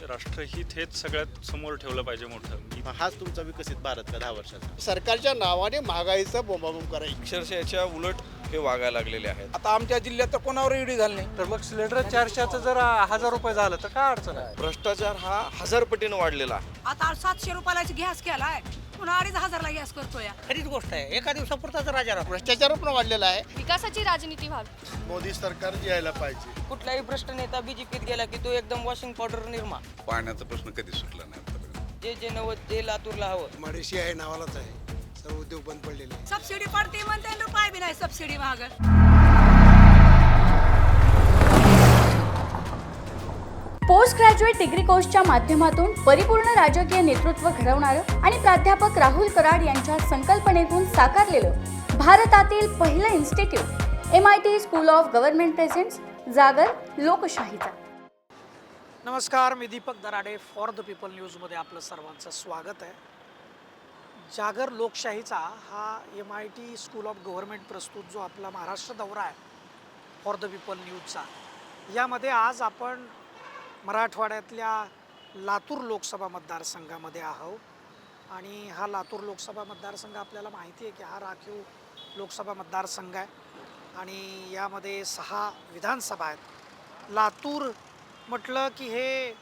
राष्ट्रहित हेच सगळ्यात समोर ठेवलं पाहिजे मोठं. हाच तुमचा विकसित भारत का 10 वर्षाचा. सरकारच्या नावाने महागाईचा बोंबाबोंब करायची. अक्षरशः याच्या उलट हे वागायला लागलेले आहेत. आता आमच्या जिल्ह्यात तर कोणावर ईडी झाली नाही. तर मग सिलेंडर 400चं जर 1000 रुपये झालं तर काय अडचण आहे? भ्रष्टाचार हा 1000 पटीने वाढलेला आहे. आता 700 रुपयाला गॅस केलाय, पुन्हा 2500ला गॅस करतोय. खरीच गोष्ट आहे. एका दिवसापुरताच राजा भ्रष्टाचार पण वाढलेला आहे. विकासाची राजनीती व्हावी. मोदी सरकार यायला पाहिजे. कुठलाही भ्रष्ट नेता बीजेपीत गेला की तो एकदम वॉशिंग पावडर निर्मा. पाण्याचा प्रश्न कधी सुटला नाही. जे नवत जे लातूरला हवं. मडेशी आहे नावालाच आहे. सर्व उद्योग बंद पडलेले. सबसिडी पडते म्हणते, रुपये बी नाही सबसिडी महाग. पोस्ट ग्रॅज्युएट डिग्री कोर्सच्या माध्यमातून परिपूर्ण राजकीय नेतृत्व घडवणारं आणि प्राध्यापक राहुल कराड यांच्या संकल्पनेतून साकारलेलं भारतातील पहिलं institute MIT school of government presents जागर लोकशाहीचा. नमस्कार, मी Deepak Darade. For the people न्यूजमध्ये आपलं सर्वांचं स्वागत आहे. जागर लोकशाहीचा हा MIT स्कूल ऑफ गव्हर्नमेंट प्रस्तुत जो आपला महाराष्ट्र दौरा आहे फॉर द पीपल न्यूजचा, यामध्ये आज आपण मराठवाड्यातल्या लातूर लोकसभा मतदारसंघामध्ये आहोत. आणि हा लातूर लोकसभा मतदारसंघ आपल्याला माहिती आहे की हा राखीव लोकसभा मतदारसंघ आहे आणि यामध्ये 6 विधानसभा आहेत. लातूर म्हटलं की हे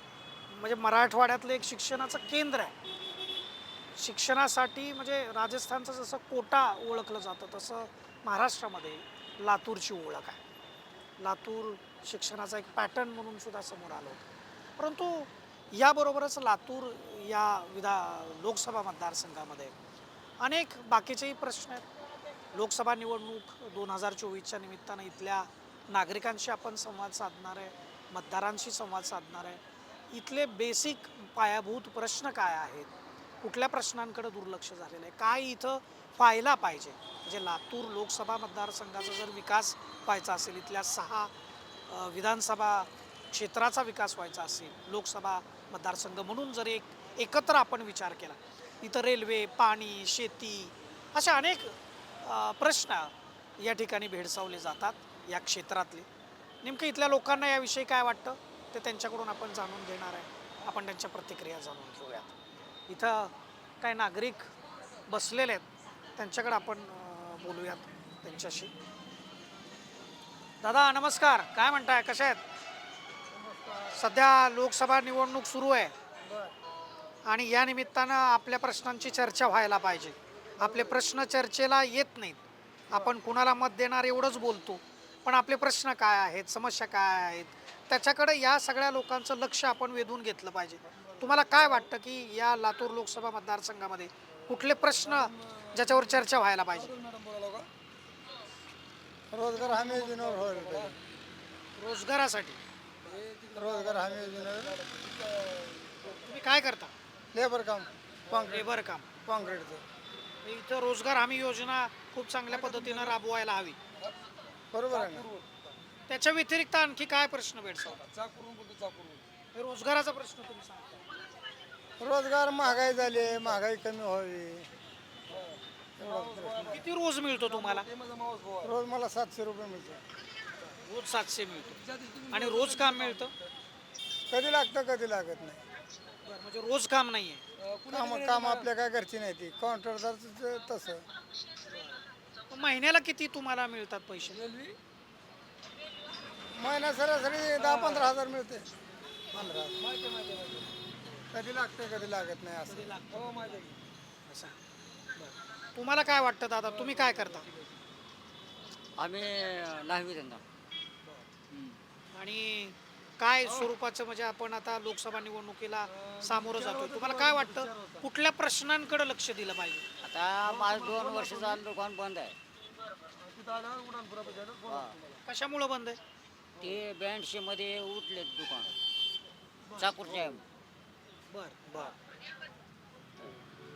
म्हणजे मराठवाड्यातलं एक शिक्षणाचं केंद्र आहे. शिक्षणासाठी म्हणजे राजस्थानचं जसं कोटा ओळखलं जातं तसं महाराष्ट्रामध्ये लातूरची ओळख आहे. लातूर शिक्षणाचा एक पॅटर्न म्हणून सुद्धा समोर आलं होतं. परंतु याबरोबरच लातूर या लोकसभा मतदारसंघामध्ये अनेक बाकीचेही प्रश्न आहेत. लोकसभा निवडणूक 2024च्या निमित्तानं इथल्या नागरिकांशी आपण संवाद साधणार आहे, मतदारांशी संवाद साधणार आहे. इथले बेसिक पायाभूत प्रश्न काय आहेत, कुठल्या प्रश्नांकडे दुर्लक्ष झालेलं आहे, काय इथं पाहायला पाहिजे. म्हणजे लातूर लोकसभा मतदारसंघाचा जर विकास व्हायचा असेल, इथल्या 6 विधानसभा क्षेत्राचा विकास व्हायचा असेल, लोकसभा मतदारसंघ म्हणून जर एकत्र आपण विचार केला, इथं रेल्वे, पाणी, शेती असे अनेक प्रश्न या ठिकाणी भेडसावले जातात या क्षेत्रातले. नेमकं इथल्या लोकांना याविषयी काय वाटतं ते त्यांच्याकडून आपण जाणून घेणार आहे. आपण त्यांच्या प्रतिक्रिया जाणून घेऊयात. इथं काही नागरिक बसलेले आहेत, त्यांच्याकडे आपण बोलूयात त्यांच्याशी. दादा नमस्कार, काय म्हणताय, कशा आहेत? सध्या लोकसभा निवडणूक सुरू आहे आणि या निमित्तानं आपल्या प्रश्नांची चर्चा व्हायला पाहिजे. आपले प्रश्न चर्चेला येत नाहीत. आपण कुणाला मत देणार एवढंच बोलतो, पण आपले प्रश्न काय आहेत, समस्या काय आहेत, त्याच्याकडे या सगळ्या लोकांचं लक्ष आपण वेधून घेतलं पाहिजे. तुम्हाला काय वाटतं की या लातूर लोकसभा मतदारसंघामध्ये कुठले प्रश्न ज्याच्यावर चर्चा व्हायला पाहिजे? रोजगार हमी योजनेवर रोजगारासाठी रोजगार हमी योजनेवर तुम्ही काय करता? लेबर काम, लेबर काम, कॉन्क्रीटचं. इथं रोजगार हमी योजना खूप चांगल्या पद्धतीनं राबवायला हवी. बरोबर आहे ना? त्याच्या व्यतिरिक्त आणखी काय प्रश्न भेडसावतात? रोजगाराचा प्रश्न तुम्ही सांगता. रोजगार महागाई झाली, महागाई कमी व्हावी. किती रोज मिळतो तुम्हाला? रोज मला 700 रुपये मिळते. रोज 700 मिळतो. आणि रोज काम मिळतं? कधी लागतं कधी लागत नाही. म्हणजे रोज काम नाहीये. काम आपल्या काय घरची नाही, ती कॉन्ट्रॅक्टरचं तसं. महिन्याला किती तुम्हाला मिळतात पैसे? महिना सरासरी 10-15 हजार मिळते. 15 कधी लागते कधी लागत नाही असं. तुम्हाला काय वाटतं दादा, तुम्ही काय करता? आम्ही नाही धंदा. आणि काय स्वरूपाचं म्हणजे आपण आता लोकसभा निवडणुकीला सामोरं जातोय, तुम्हाला काय वाटतं कुठल्या प्रश्नांकडे लक्ष दिलं पाहिजे? आता माझं 2 वर्ष झालं दुकान बंद आहे. कशामुळं बंद आहे? ते 82 मध्ये उठलेत दुकान चाकूरच्या. बर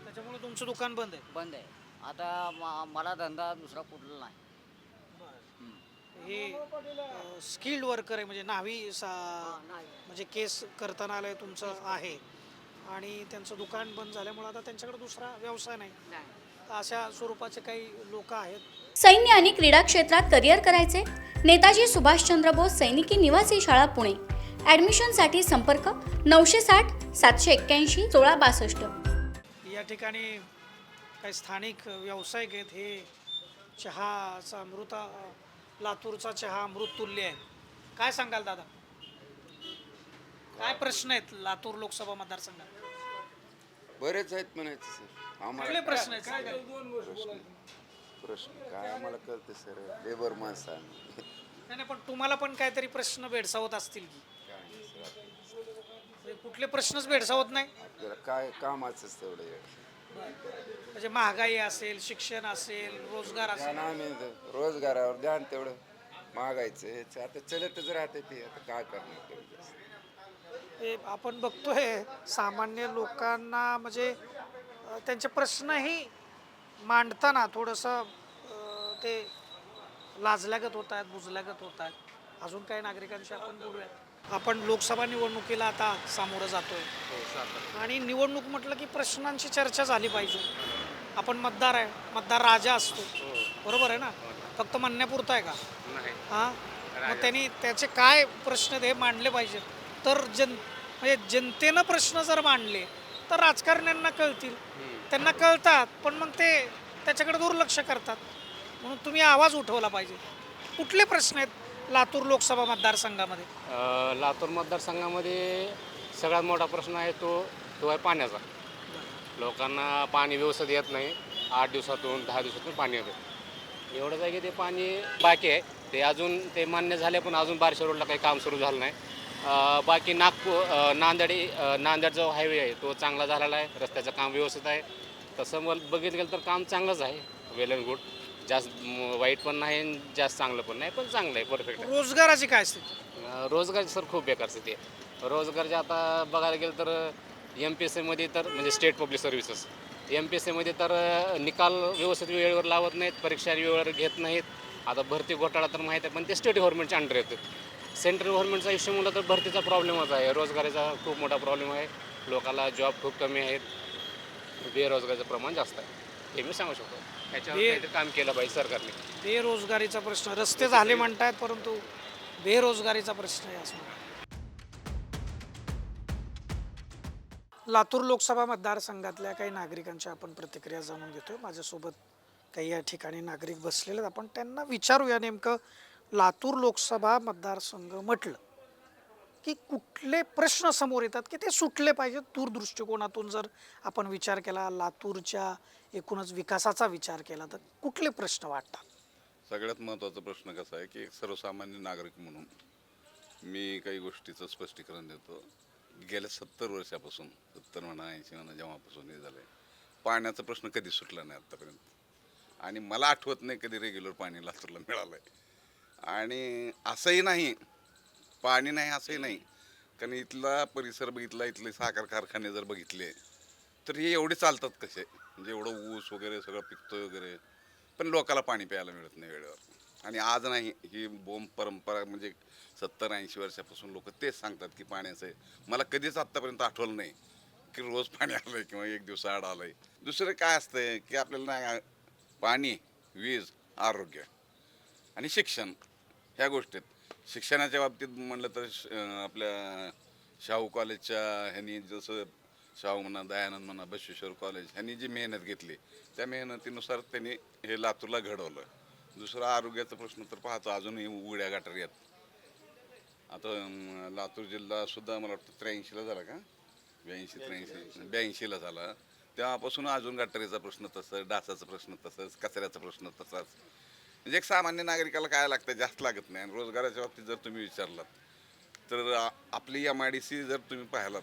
त्याच्यामुळे तुमचं दुकान बंद आहे? आता मला धंदा दुसरा कुठला नाही. हे स्किल्ड वर्कर आहे म्हणजे न्हावी म्हणजे केस करताना आलंय तुमचं आहे आणि त्यांचं दुकान बंद झाल्यामुळे आता त्यांच्याकडे दुसरा व्यवसाय नाही. अशा स्वरूपाचे काही लोक आहेत. सैन्य आणि क्रीडा क्षेत्रात करिअर करायचे? नेताजी सुभाषचंद्र बोस सैनिकी निवासी शाळा पुणे ॲडमिशनसाठी संपर्क 960 781 1662. या ठिकाणी काही स्थानिक व्यावसायिक आहेत. हे चहाचा लातूरचा चहा अमृत तुल्य आहे. काय सांगाल दादा, काय प्रश्न आहेत लातूर लोकसभा मतदारसंघात? बरेच आहेत म्हणायचं सर. कुठले प्रश्न आहेत? काय प्रश्न काय आम्हाला कळते सर, लेबर माणसं आम्ही. नाही, पण तुम्हाला पण काहीतरी प्रश्न भेडसावत असतील की? कुठले प्रश्नच भेडसावत नाही? आपल्याला काय कामाचंच तेवढं आहे. म्हणजे महागाई असेल, शिक्षण असेल, रोजगार असेल. ध्यान आम्ही रोजगारावर ध्यान तेवढं महागायचं ह्याचं आता चलतच राहते ते. आता काय करणार तेवढं. हे आपण बघतोय सामान्य लोकांना म्हणजे त्यांचे प्रश्नही मांडताना थोडंसं ते लाजल्यागत होत आहेत, बुजल्यागत होत आहेत. अजून काही नागरिकांशी आपण बोलूया. आपण लोकसभा निवडणुकीला आता सामोरं जातोय आणि निवडणूक म्हटलं की प्रश्नांची चर्चा झाली पाहिजे. आपण मतदार आहे, मतदार राजा असतो, बरोबर आहे ना? फक्त म्हणण्यापुरतं आहे का? हां, मग त्यांनी त्याचे काय प्रश्न ते मांडले पाहिजेत. तर म्हणजे जनतेनं प्रश्न जर मांडले तर राजकारण्यांना कळतील, त्यांना कळतात, पण मग ते त्याच्याकडे दुर्लक्ष करतात. म्हणून तुम्ही आवाज उठवला पाहिजे. कुठले प्रश्न आहेत लातूर लोकसभा मतदारसंघामध्ये? लातूर मतदारसंघामध्ये सगळ्यात मोठा प्रश्न आहे तो आहे पाण्याचा. लोकांना पाणी व्यवस्थित येत नाही. 8 दिवसातून 10 दिवसातून पाणी येतं. एवढंच आहे की ते पाणी बाकी आहे, ते अजून ते मान्य झाले पण अजून बार्शी रोडला काही काम सुरू झालं नाही. बाकी नांदेड जो हायवे आहे तो चांगला झालेला आहे, रस्त्याचं काम व्यवस्थित आहे. तसं मला बघितलं गेलं तर काम चांगलंच आहे, वेल अँड गुड. जास्त वाईट पण नाही, जास्त चांगलं पण नाही, पण चांगलं आहे, परफेक्ट आहे. रोजगाराची काय स्थिती? रोजगारची सर खूप बेकार स्थिती आहे. रोजगारचे आता बघायला गेलं तर MPSCमध्ये तर म्हणजे स्टेट पब्लिक सर्व्हिसेस, MPSCमध्ये तर निकाल व्यवस्थित वेळेवर लावत नाहीत, परीक्षा वेळेवर घेत नाहीत. आता भरती घोटाळा तर माहीत आहे, पण ते स्टेट गव्हर्नमेंटच्या अंडर येतात. सेंट्रल गव्हर्नमेंटचा इश्यू म्हणलं तर भरतीचा प्रॉब्लेमच आहे, रोजगाराचा खूप मोठा प्रॉब्लेम आहे. लोकांना जॉब खूप कमी आहेत, बेरोजगारीचं प्रमाण जास्त आहे, हे मी सांगू शकतो. याच्यावर काहीतरी काम केलं पाहिजे सरकारने. बेरोजगारीचा प्रश्न, रस्ते झाले म्हणतात परंतु बेरोजगारीचा प्रश्न आहे असं. लातूर लोकसभा मतदारसंघातल्या काही नागरिकांच्या आपण प्रतिक्रिया जाणून घेतोय. माझ्यासोबत काही या ठिकाणी नागरिक बसलेले आहेत. आपण त्यांना विचारूया नेमकं लातूर लोकसभा मतदारसंघ म्हटलं की कुठले प्रश्न समोर येतात की ते सुटले पाहिजेत. दूरदृष्टिकोनातून जर आपण विचार केला, लातूरच्या एकूणच विकासाचा विचार केला, तर कुठले प्रश्न वाटतात? सगळ्यात महत्त्वाचा प्रश्न कसा आहे की एक सर्वसामान्य नागरिक म्हणून मी काही गोष्टीचं स्पष्टीकरण देतो. गेल्या 70 वर्षापासून, 70 म्हणा 80 म्हणा, जेव्हापासून हे झालं आहे, पाण्याचा प्रश्न कधी सुटला नाही आत्तापर्यंत. आणि मला आठवत नाही कधी रेग्युलर पाणी लातूरला मिळालं आहे. आणि असंही नाही पाणी नाही असंही नाही, कारण इथला परिसर बघितला, इथले साखर कारखाने जर बघितले तर हे एवढे चालतात कसे, म्हणजे एवढं ऊस वगैरे सगळं पिकतं वगैरे, पण लोकाला पाणी प्यायला मिळत नाही वेळेवर. आणि आज नाही, ही बोंब परंपरा म्हणजे 70-80 वर्षापासून लोक तेच सांगतात की पाण्याचं आहे. मला कधीच आत्तापर्यंत आठवलं नाही की रोज पाणी आलं आहे किंवा एक दिवस आड आलं आहे. दुसरं काय असतंय की आपल्याला नाही, पाणी, वीज, आरोग्य आणि शिक्षण ह्या गोष्टीत. शिक्षणाच्या बाबतीत म्हणलं तर आपल्या शाहू कॉलेजच्या ह्यांनी, जसं शाहू म्हणा, दयानंद म्हणा, बसवेश्वर कॉलेज, ह्यांनी जी मेहनत घेतली त्या मेहनतीनुसार त्यांनी हे लातूरला घडवलं. दुसरा आरोग्याचा प्रश्न तर पाहतो अजूनही उघड्या गटारी आहेत. आता लातूर जिल्हासुद्धा मला वाटतं 83ला झाला का, 82ला झाला, तेव्हापासून अजून गटारीचा प्रश्न तसंच, डासाचा प्रश्न तसंच, कचऱ्याचा प्रश्न तसाच. म्हणजे एक सामान्य नागरिकाला काय लागतं, जास्त लागत नाही. आणि रोजगाराच्या बाबतीत जर तुम्ही विचारलात तर आपली MIDC जर तुम्ही पाहिलात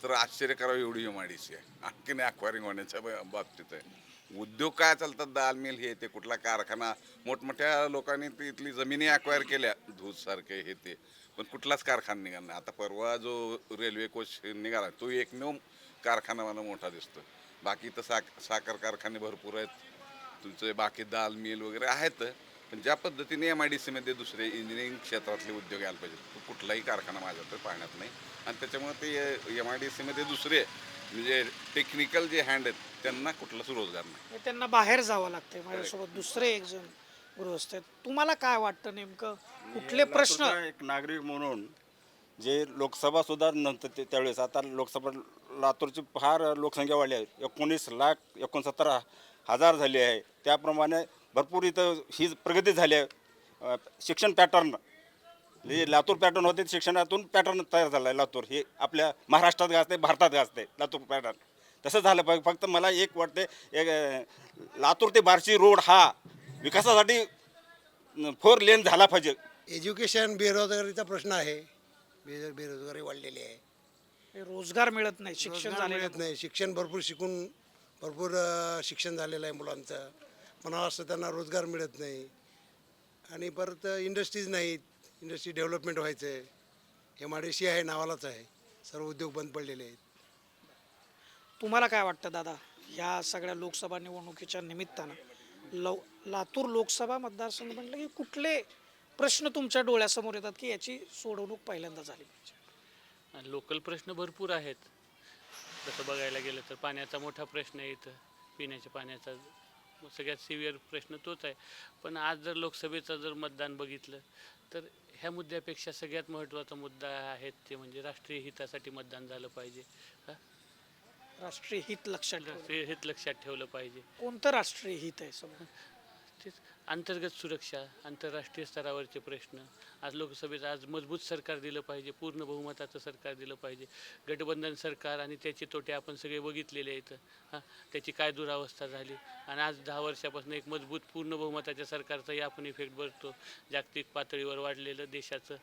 तर आश्चर्य करावं एवढी MIDC आहे. आणखीन ॲक्वायरिंग होण्याच्या बाबतीत आहे. उद्योग काय चालतात, दाल मिल हे ते, कुठला कारखाना, मोठमोठ्या लोकांनी इथली जमिनी ॲक्वायर केल्या, दूधसारखे हे ते, पण कुठलाच कारखाना निघाला नाही. आता परवा जो रेल्वे कोच निघाला तो एकमेव कारखाना मला मोठा दिसतो. बाकी तर साखर कारखाने भरपूर आहेत, तुमचे बाकी दाल मिल वगैरे आहेत. पण ज्या पद्धतीने MIDCमध्ये दुसरे इंजिनिअरिंग क्षेत्रातले उद्योग यायला पाहिजेत, तो कुठलाही कारखाना माझ्या तर पाहण्यात नाही. आणि त्याच्यामुळे ते MIDCमध्ये दुसरे म्हणजे टेक्निकल जे हँड आहेत त्यांना कुठलाच रोजगार नाही, त्यांना बाहेर जावं लागते. माझ्यासोबत दुसरे एक जण गृहस्थ आहेत. तुम्हाला काय वाटतं नेमकं कुठले प्रश्न? एक नागरिक म्हणून जे लोकसभासुद्धा नंतर त्यावेळेस आता लोकसभा लातूरची फार लोकसंख्या वाढली आहे. 19,69,69,000 झाली आहे. त्याप्रमाणे भरपूर इथं ही प्रगती झाली आहे. शिक्षण पॅटर्न म्हणजे लातूर पॅटर्न होते, शिक्षणातून पॅटर्न तयार झाला आहे. लातूर हे आपल्या महाराष्ट्रात गाजते, भारतात गाजते लातूर पॅटर्न. तसं झालं पाहिजे. फक्त मला एक वाटते, एक लातूर ते बार्शी रोड हा विकासासाठी 4 लेन झाला पाहिजे. एज्युकेशन, बेरोजगारीचा प्रश्न आहे. बेरोजगारी वाढलेली आहे. हे रोजगार मिळत नाही, शिक्षण रोजगार झालेलं मिळत नाही. शिक्षण भरपूर शिक्षण झालेलं आहे मुलांचं. म्हणावं असं त्यांना रोजगार मिळत नाही. आणि परत इंडस्ट्रीज नाहीत. इंडस्ट्री डेव्हलपमेंट व्हायचं आहे. MIDC आहे, नावालाच आहे. सर्व उद्योग बंद पडलेले आहेत. तुम्हाला काय वाटतं दादा, ह्या सगळ्या लोकसभा निवडणुकीच्या निमित्तानं लातूर लोकसभा मतदारसंघ म्हटलं की कुठले प्रश्न तुमच्या डोळ्यासमोर येतात की याची सोडवणूक पहिल्यांदा झाली पाहिजे? लोकल प्रश्न भरपूर आहेत. तसं बघायला गेलं तर पाण्याचा मोठा प्रश्न आहे इथं, पिण्याच्या पाण्याचा सगळ्यात सिव्हिअर प्रश्न तोच आहे. पण आज जर लोकसभेचं जर मतदान बघितलं तर ह्या मुद्द्यापेक्षा सगळ्यात महत्त्वाचा मुद्दा आहे ते म्हणजे राष्ट्रीय हितासाठी मतदान झालं पाहिजे. राष्ट्रीय हित लक्षात ठेवलं. राष्ट्रीय हित लक्षात ठेवलं पाहिजे. कोणतं राष्ट्रीय हित आहे समोर? तेच अंतर्गत सुरक्षा, आंतरराष्ट्रीय स्तरावरचे प्रश्न. आज लोकसभेचं आज मजबूत सरकार दिलं पाहिजे, पूर्ण बहुमताचं सरकार दिलं पाहिजे. गठबंधन सरकार आणि त्याचे तोटे आपण सगळे बघितलेले आहेत. त्याची काय दुरावस्था झाली. आणि आज 10 वर्षापासून एक मजबूत पूर्ण बहुमताच्या सरकारचाही आपण इफेक्ट बघतो. जागतिक पातळीवर वाढलेलं देशाचं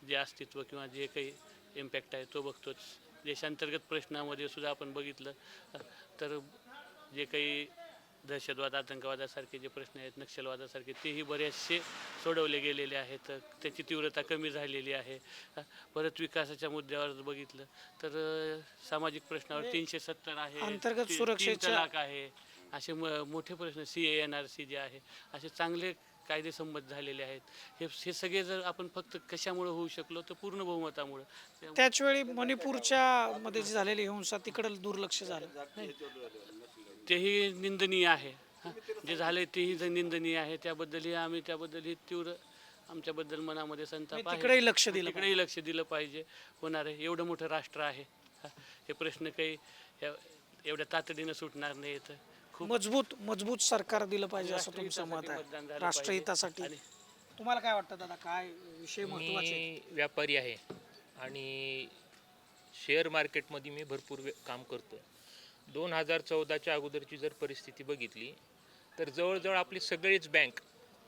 जे अस्तित्व किंवा जे काही इम्पॅक्ट आहे तो बघतोच. देशांतर्गत प्रश्नामध्ये सुद्धा आपण बघितलं तर जे काही दहशतवाद, आतंकवादासारखे जे प्रश्न आहेत, नक्षलवादासारखे, तेही बरेचसे सोडवले गेलेले आहेत. त्याची तीव्रता कमी झालेली आहे. परत विकासाच्या मुद्द्यावर बघितलं तर सामाजिक प्रश्नावर 370 आहे, अंतर्गत 3 सुरक्षेच्या तलाक आहे, असे मोठे प्रश्न, CA-NRC जे आहे, असे चांगले कायदे संमत झालेले आहेत. हे सगळे जर आपण फक्त कशामुळे होऊ शकलो तर पूर्ण बहुमतामुळं. त्याचवेळी मणिपूरच्या मध्ये जी झालेली हिंसा तिकडे दुर्लक्ष झालं. तेही निंदनीय आहे. जे झाले तेही निंदनीय आहे. त्याबद्दलही तीव्र आमच्याबद्दल मनामध्ये संताप आहे. तिकडेही लक्ष दिलं तिकडेही लक्ष दिलं पाहिजे. होणार आहे. एवढं मोठं राष्ट्र आहे. हे प्रश्न काही एवढ्या तातडीनं सुटणार नाहीत. खूप मजबूत सरकार दिलं पाहिजे असं तुमचं मत आहे राष्ट्रहितासाठी. तुम्हाला काय वाटतं दादा, काय विषय महत्त्वाचे? मी व्यापारी आहे आणि शेअर मार्केटमध्ये मी भरपूर काम करतो. 2014च्या अगोदरची जर परिस्थिती बघितली तर जवळजवळ आपली सगळीच बँक,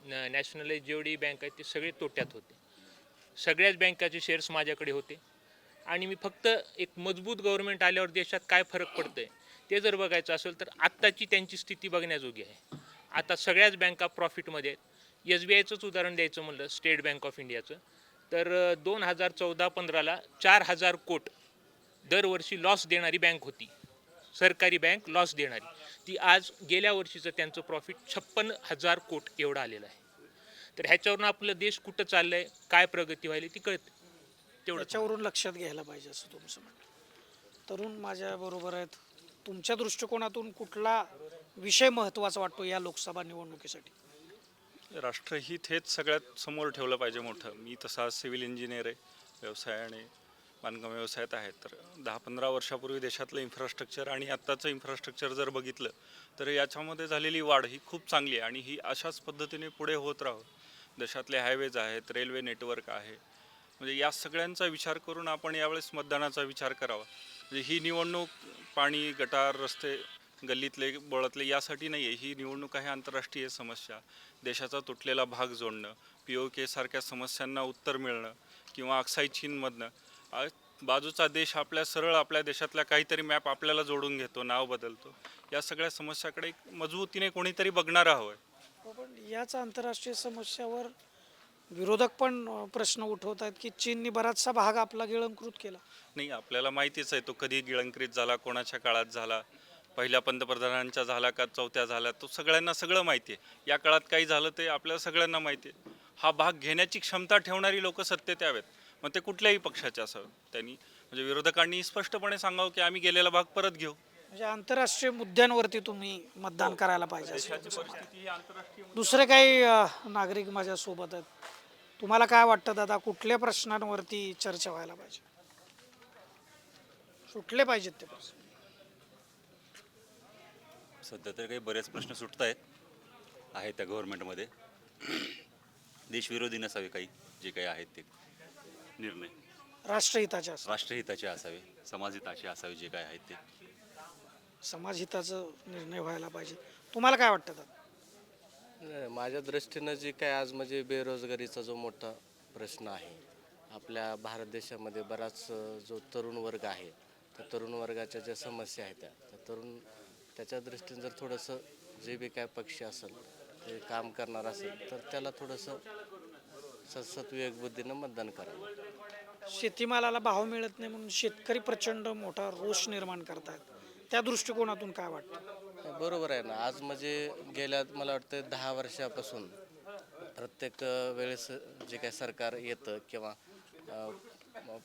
नॅशनलाइज जेवढी बँक आहे ते सगळे तोट्यात होते. सगळ्याच बँकाचे शेअर्स माझ्याकडे होते. आणि मी फक्त एक मजबूत गव्हर्नमेंट आल्यावर देशात काय फरक पडतंय ते जर बघायचं असेल तर आत्ताची त्यांची स्थिती बघण्याजोगी आहे. आता सगळ्याच बँका प्रॉफिटमध्ये आहेत. SBIचंच उदाहरण द्यायचं म्हणलं, स्टेट बँक ऑफ इंडियाचं, तर 2014-15ला 4,000 कोटी दरवर्षी लॉस देणारी बँक होती. सरकारी बँक लॉस देणारी. ती आज गेल्या वर्षीचं त्यांचं प्रॉफिट 56,000 कोटी एवढं आलेलं आहे. तर ह्याच्यावरून आपलं देश कुठं चाललं आहे, काय प्रगती व्हायली ती कळते. त्याच्यावरून लक्षात घ्यायला पाहिजे असं तुमचं म्हणणं. तरुण माझ्याबरोबर आहेत. तुमच्या दृष्टिकोनातून कुठला विषय महत्त्वाचा वाटतो या लोकसभा निवडणुकीसाठी? राष्ट्रहित हेच सगळ्यात समोर ठेवलं पाहिजे मोठं. मी तसा सिव्हिल इंजिनियर आहे, व्यवसाय आणि बांधकाम व्यवसायात आहे. तर 10-15 वर्षापूर्वी देशातलं इन्फ्रास्ट्रक्चर आणि आत्ताचं इन्फ्रास्ट्रक्चर जर बघितलं तर याच्यामध्ये झालेली वाढ ही खूप चांगली आहे आणि ही अशाच पद्धतीने पुढे होत राहो. देशातले हायवेज आहेत, रेल्वे नेटवर्क आहे. म्हणजे या सगळ्यांचा विचार करून आपण यावेळेस मतदानाचा विचार करावा. म्हणजे ही निवडणूक पाणी, गटार, रस्ते, गल्लीतले, बोळातले यासाठी नाही आहे. ही निवडणूक आहे आंतरराष्ट्रीय समस्या, देशाचा तुटलेला भाग जोडणं, POK सारख्या समस्यांना उत्तर मिळणं किंवा अक्साई चीनमधनं बाजूचा देश आपल्या देशातल्या काहीतरी मॅप आपल्याला जोडून घेतो, नाव बदलतो. या सगळ्या समस्याकडे मजबूतीने कोणीतरी बघणारं हवं आहे. पण याच आंतरराष्ट्रीय समस्यावर विरोधक पण प्रश्न उठवत आहेत की चीनने बराचसा भाग आपला गिळंकृत केला. नाही, आपल्याला माहितीच आहे तो कधी गिळंकृत झाला, कोणाच्या काळात झाला, पहिल्या पंतप्रधानांच्या झाला का चौथ्या झाला, तो सगळ्यांना सगळं माहिती आहे. या काळात काही झालं ते आपल्याला सगळ्यांना माहिती आहे. हा भाग घेण्याची क्षमता ठेवणारी लोक सत्तेत यावेत, मग ते कुठल्याही पक्षाचे असावेत. त्यांनी म्हणजे विरोधकांनी स्पष्टपणे सांगावं की आम्ही गेलेला भाग परत घेऊ. म्हणजे आंतरराष्ट्रीय मुद्द्यांवरती तुम्ही मतदान करायला पाहिजे. दुसरे काही नागरिक माझ्या सोबत आहेत. तुम्हाला काय वाटतं दादा, कुठल्या प्रश्नांवरती चर्चा व्हायला पाहिजे, सुटले पाहिजेत ते प्रश्न? सध्या तर काही बरेच प्रश्न सुटत आहेत त्या गव्हर्नमेंटमध्ये. देशविरोधी नसावे काही जे काही आहेत ते निर्णय, राष्ट्रहिताचे असं, राष्ट्रहिताचे असावे, समाजहिताचे असावे जे काय आहेत ते. समाजहिताचा निर्णय व्हायला पाहिजे. तुम्हाला काय वाटतं दादा? माझ्या दृष्टीनं जे काय आज म्हणजे बेरोजगारीचा जो मोठा प्रश्न आहे आपल्या भारत देशामध्ये, बराच जो तरुण वर्ग आहे त्या तरुण वर्गाच्या ज्या समस्या आहेत त्याच्या दृष्टीने जर थोडंसं जे बी काय पक्ष असेल ते काम करणार असेल तर त्याला थोडंसं सतसत विवेकबुद्धीनं मतदान करावं. शेतीमालाला भाव मिळत नाही म्हणून शेतकरी प्रचंड मोठा रोष निर्माण करतायत, त्या दृष्टिकोनातून काय वाटतं? बरोबर आहे ना. आज म्हणजे गेल्या मला वाटतं 10 वर्षापासून प्रत्येक वेळेस जे काय सरकार येतं किंवा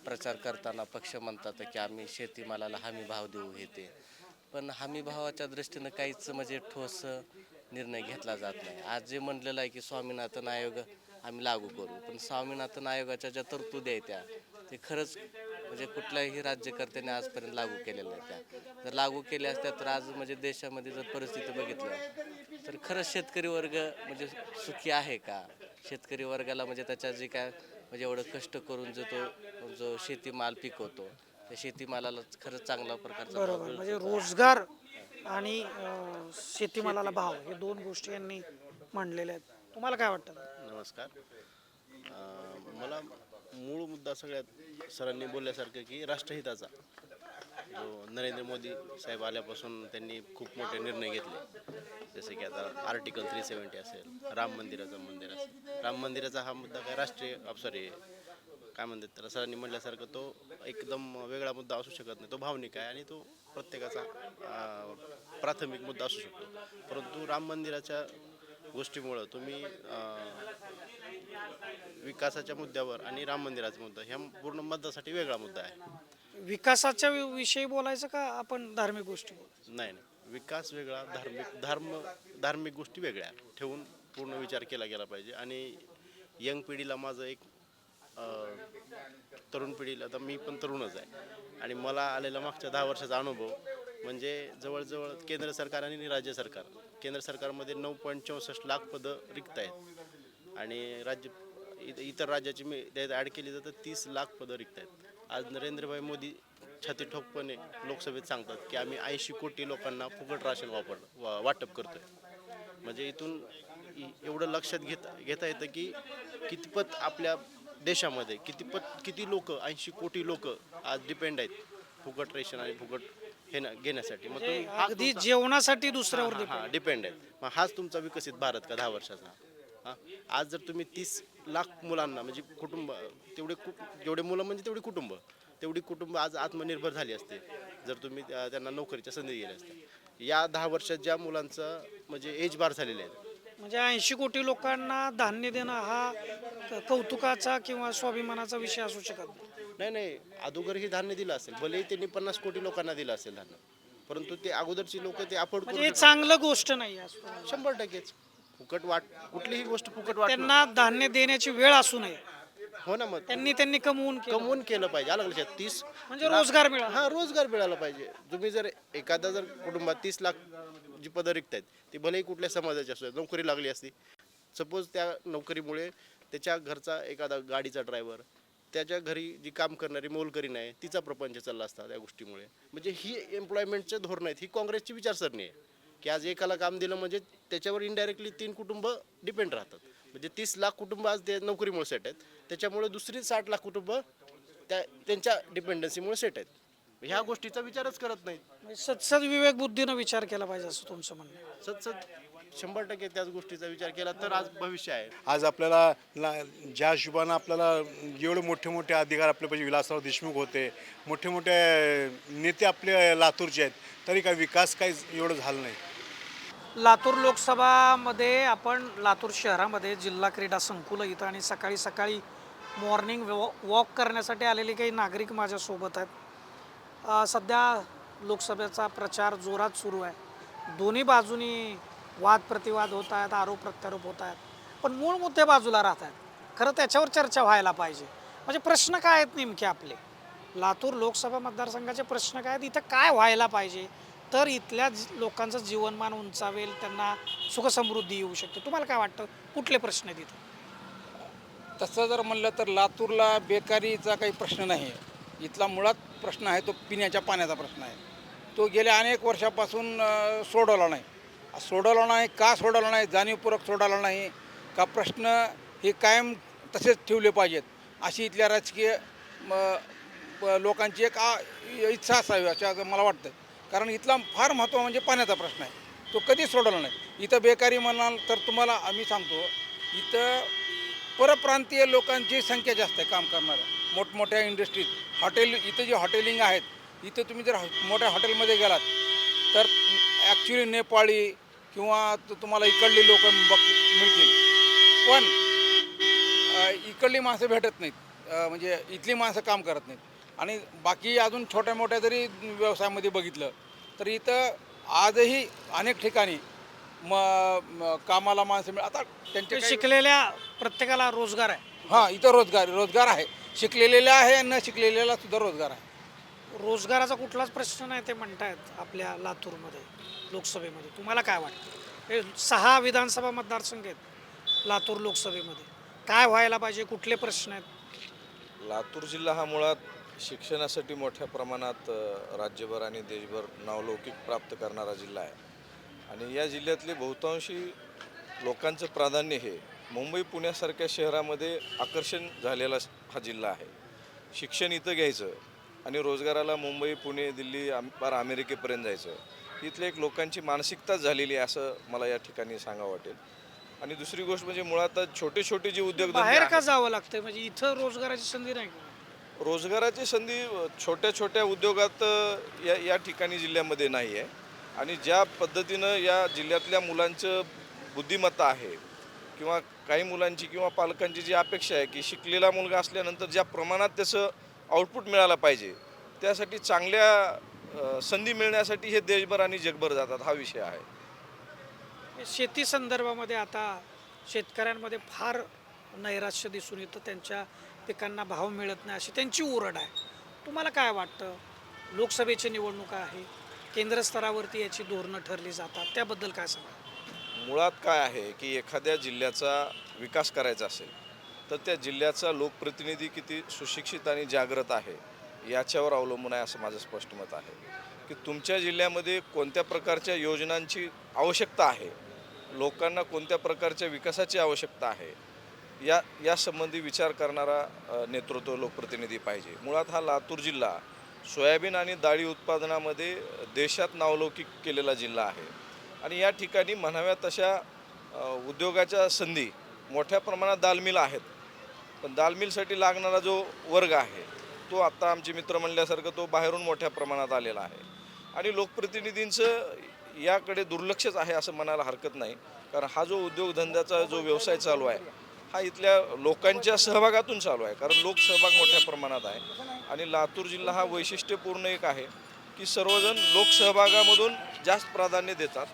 प्रचार करताना पक्ष म्हणतात की आम्ही शेतीमालाला हमी भाव देऊ हे ते, पण हमी भावाच्या दृष्टीनं काहीच म्हणजे ठोस निर्णय घेतला जात नाही. आज जे म्हणलेलं आहे की स्वामीनाथन आयोग आम्ही लागू करू, पण स्वामीनाथन आयोगाच्या ज्या तरतुदी आहेत ते खरंच म्हणजे कुठल्याही राज्यकर्त्याने आजपर्यंत लागू केलेल्या आहेत. त्या जर लागू केल्या असत्या तर आज म्हणजे देशामध्ये जर परिस्थिती बघितलं तर खरंच शेतकरी वर्ग म्हणजे सुखी आहे का? शेतकरी वर्गाला म्हणजे त्याच्या जे काय म्हणजे एवढं कष्ट करून जो शेतीमाल पिकवतो त्या शेतीमालाला खरंच चांगला प्रकारचा भाव बरोबर, मिळतो म्हणजे का? रोजगार आणि शेतीमालाला भाव हे दोन गोष्टी यांनी मांडलेल्या आहेत. तुम्हाला काय वाटतं? नमस्कार. मला मूळ मुद्दा सगळ्यात सरांनी बोलल्यासारखं की राष्ट्रहिताचा जो नरेंद्र मोदी साहेब आल्यापासून त्यांनी खूप मोठे निर्णय घेतले, जसे की आता आर्टिकल 370 असेल, राम मंदिराचा हा मुद्दा काय राष्ट्रीय सॉरी काय म्हणतात त्याला, सरांनी म्हटल्यासारखं तो एकदम वेगळा मुद्दा असू शकत नाही, तो भावनिक आहे आणि तो प्रत्येकाचा प्राथमिक मुद्दा असू शकतो. परंतु राम मंदिराच्या गोष्टीमुळं तुम्ही विकासाच्या मुद्द्यावर आणि राम मंदिराचा मुद्दा ह्या पूर्ण मतदासाठी वेगळा मुद्दा आहे. विकासाच्या विषयी बोलायचं का आपण धार्मिक गोष्टी बोलायचं? नाही, विकास वेगळा, धार्मिक गोष्टी वेगळ्या ठेवून पूर्ण विचार केला गेला पाहिजे. आणि यंग पिढीला माझं एक तरुण पिढीला, आता मी पण तरुणच आहे आणि मला आलेला मागच्या 10 वर्षाचा अनुभव म्हणजे जवळजवळ केंद्र सरकार आणि राज्य सरकार, केंद्र सरकारमध्ये 9.64 लाख पदं रिक्त आहेत आणि इतर राज्याची मी ॲड केली तर 30 लाख पदं रिक्त आहेत. आज नरेंद्रभाई मोदी छाती ठोकपणे लोकसभेत सांगतात की आम्ही 80 कोटी लोकांना फुकट राशन वाटप करतोय. म्हणजे इथून एवढं लक्षात घेता येतं की कितपत आपल्या देशामध्ये किती लोक, 80 कोटी लोक आज डिपेंड आहेत फुकट रेशन आणि फुकट हे घेण्यासाठी. मग तुम्ही अगदी जेवणासाठी दुसऱ्यावर डिपेंड आहेत. मग हाच तुमचा विकसित भारत का 10 वर्षाचा? आज जर तुम्ही 30 लाख मुलांना म्हणजे कुटुंब, जेवढे मुलं म्हणजे तेवढी कुटुंब आज आत्मनिर्भर झाली असते जर तुम्ही त्यांना नोकरीच्या संधी दिल्या असत्या. या 10 वर्षात ज्या मुलांचं म्हणजे एज बार झालेले आहे, म्हणजे 80 कोटी लोकांना धान्य देणं हा कौतुकाचा किंवा स्वाभिमानाचा विषय असू शकत नाही. अगोदरही धान्य दिलं असेल, भलेही त्यांनी 50 कोटी लोकांना दिलं असेल धान्य, परंतु ते अगोदरची लोक ते अफोर्ड म्हणजे चांगलं गोष्ट नाही. 100%च फुकट कुठलीही गोष्ट फुकट त्यांना धान्य देण्याची वेळ असू नये. हो ना, मग त्यांनी कमवून केलं पाहिजे. अलग लक्षात 30 म्हणजे रोजगार मिळाला. रोजगार मिळाला पाहिजे. तुम्ही जर एखादा जर कुटुंबात 30 लाख जी पदं रिक्त आहेत ती भलेही कुठल्या समाजाची असू, नोकरी लागली असती, सपोज त्या नोकरीमुळे त्याच्या घरचा एखादा गाडीचा ड्रायव्हर, त्याच्या घरी जी काम करणारी मोलकरीण आहे तिचा प्रपंच चालला असता त्या गोष्टीमुळे. म्हणजे ही एम्प्लॉयमेंटचे धोरण आहेत. ही काँग्रेसची विचारसरणी आहे की आज एकाला काम दिलं म्हणजे त्याच्यावर इनडायरेक्टली 3 कुटुंब डिपेंड राहतात. म्हणजे 30 लाख कुटुंब आज ते नोकरीमुळे सेट आहेत, त्याच्यामुळे दुसरी 60 लाख कुटुंब त्यांच्या डिपेंडन्सीमुळे सेट आहेत. ह्या गोष्टीचा विचारच करत नाहीत. सतसत विवेक बुद्धीनं विचार केला पाहिजे असं तुमचं म्हणणं आहे? सतसत 100% त्याच गोष्टीचा विचार केला तर आज भविष्य आहे. आज आपल्याला ज्या हिशोबानं आपल्याला एवढे मोठे मोठे अधिकार आपले पाहिजे, विलासराव देशमुख होते, मोठे मोठे नेते आपले लातूरचे आहेत, तरी काय विकास काही एवढं झालं नाही. लातूर लोकसभामध्ये आपण लातूर शहरामध्ये जिल्हा क्रीडा संकुल इथं आणि सकाळी मॉर्निंग वॉक करण्यासाठी आलेले काही नागरिक माझ्यासोबत आहेत. सध्या लोकसभेचा प्रचार जोरात सुरू आहे. दोन्ही बाजूनी वाद प्रतिवाद होत आहेत, आरोप प्रत्यारोप होत आहेत, पण मूळ मुद्दे बाजूला राहत आहेत. खरं त्याच्यावर चर्चा व्हायला पाहिजे. म्हणजे प्रश्न काय आहेत नेमके आपले लातूर लोकसभा मतदारसंघाचे प्रश्न काय आहेत, इथं काय व्हायला पाहिजे तर इथल्या लोकांचं जीवनमान उंचावेल, त्यांना सुखसमृद्धी येऊ शकते. तुम्हाला काय वाटतं, कुठले प्रश्न आहेत इथं? तसं जर म्हणलं तर लातूरला बेकारीचा काही प्रश्न नाही आहे. इथला मुळात प्रश्न आहे तो पिण्याच्या पाण्याचा प्रश्न आहे. तो गेल्या अनेक वर्षापासून सोडवला नाही. का सोडवला नाही, जाणीवपूर्वक सोडवला नाही का प्रश्न हे कायम तसेच ठेवले पाहिजेत अशी इथल्या राजकीय लोकांची एक इच्छा असावी असं मला वाटतं. कारण इथला फार महत्त्व म्हणजे पाण्याचा प्रश्न आहे, तो कधीच सोडवला नाही. इथं बेकारी म्हणाल तर तुम्हाला आम्ही सांगतो, इथं परप्रांतीय लोकांची संख्या जास्त आहे काम करणाऱ्या. मोठमोठ्या इंडस्ट्रीज, हॉटेल, इथं जे हॉटेलिंग आहेत, इथं तुम्ही जर मोठ्या हॉटेलमध्ये गेलात तर ॲक्च्युली नेपाळी किंवा तुम्हाला इकडली लोक मिळतील, पण इकडली माणसं भेटत नाहीत. म्हणजे इथली माणसं काम करत नाहीत. आणि बाकी अजून छोट्या मोठ्या जरी व्यवसायामध्ये बघितलं तर इथं आजही अनेक ठिकाणी कामाला माणसं आता त्यांच्या शिकलेल्या प्रत्येकाला रोजगार आहे. हां, इथं रोजगार आहे. शिकलेलेला आहे, न शिकलेल्याला सुद्धा रोजगार आहे. रोजगाराचा कुठलाच प्रश्न नाही ते म्हणतायत आपल्या लातूरमध्ये लोकसभेमध्ये. तुम्हाला काय वाटतं? हे 6 विधानसभा मतदारसंघ आहेत लातूर लोकसभेमध्ये. काय व्हायला पाहिजे, कुठले प्रश्न आहेत? लातूर जिल्हा हा मुळात शिक्षणासाठी मोठ्या प्रमाणात राज्यभर आणि देशभर नावलौकिक प्राप्त करणारा जिल्हा आहे. आणि या जिल्ह्यातले बहुतांशी लोकांचं प्राधान्य हे मुंबई पुण्यासारख्या शहरामध्ये आकर्षण झालेला हा जिल्हा आहे. शिक्षण इथं घ्यायचं आणि रोजगाराला मुंबई, पुणे, दिल्ली, पार अमेरिकेपर्यंत जायचं, इथले एक लोकांची मानसिकताच झालेली आहे असं मला या ठिकाणी सांगावं वाटेल. आणि दुसरी गोष्ट म्हणजे मुळात छोटे छोटे जे उद्योगधंदे बाहेर का जावं लागतं? म्हणजे इथं रोजगाराची संधी नाही का? रोजगाराची संधी छोट्या छोट्या उद्योगात या ठिकाणी जिल्ह्यामध्ये नाही आहे. आणि ज्या पद्धतीनं या जिल्ह्यातल्या मुलांचं बुद्धिमत्ता आहे किंवा काही मुलांची किंवा पालकांची जी अपेक्षा आहे की शिकलेला मुलगा असल्यानंतर ज्या प्रमाणात त्याचं आउटपुट मिळालं पाहिजे, त्यासाठी चांगल्या संधी मिळण्यासाठी हे देशभर आणि जगभर जातात, हा विषय आहे. शेती संदर्भामध्ये आता शेतकऱ्यांमध्ये फार नैराश्य दिसून येतं. त्यांच्या पिकांना भाव मिळत नाही अशी त्यांची ओरड आहे. तुम्हाला काय वाटतं? लोकसभेची निवडणूक आहे, केंद्र स्तरावरती याची धोरणं ठरली जातात, त्याबद्दल काय सांगा? मुळात काय आहे की एखाद्या जिल्ह्याचा विकास करायचा असेल तर त्या जिल्ह्याचा लोकप्रतिनिधी किती सुशिक्षित आणि जागृत आहे याच्यावर अवलंबून आहे असं माझं स्पष्ट मत आहे. की तुमच्या जिल्ह्यामध्ये कोणत्या प्रकारच्या योजनांची आवश्यकता आहे, लोकांना कोणत्या प्रकारच्या विकासाची आवश्यकता आहे, या संबंधी विचार करणारा नेतृत्व लोकप्रतिनिधी पाहिजे. मुळात हा लातूर जिल्हा सोयाबीन आणि डाळी उत्पादनामध्ये देशात नावलौकिक केलेला जिल्हा आहे. आणि या ठिकाणी म्हणाव्या तशा उद्योगाच्या संधी मोठ्या प्रमाणात दालमिल आहेत. पण दालमिलसाठी लागणारा जो वर्ग आहे तो आत्ता आमचे मित्र म्हणल्यासारखं तो बाहेरून मोठ्या प्रमाणात आलेला आहे. आणि लोकप्रतिनिधींचं याकडे दुर्लक्षच आहे असं म्हणायला हरकत नाही. कारण हा जो उद्योगधंद्याचा जो व्यवसाय चालू आहे हा इथल्या लोकांच्या सहभागातून चालू आहे. कारण लोकसहभाग मोठ्या प्रमाणात आहे. आणि लातूर जिल्हा हा वैशिष्ट्यपूर्ण एक आहे की सर्वजण लोकसहभागामधून जास्त प्राधान्य देतात.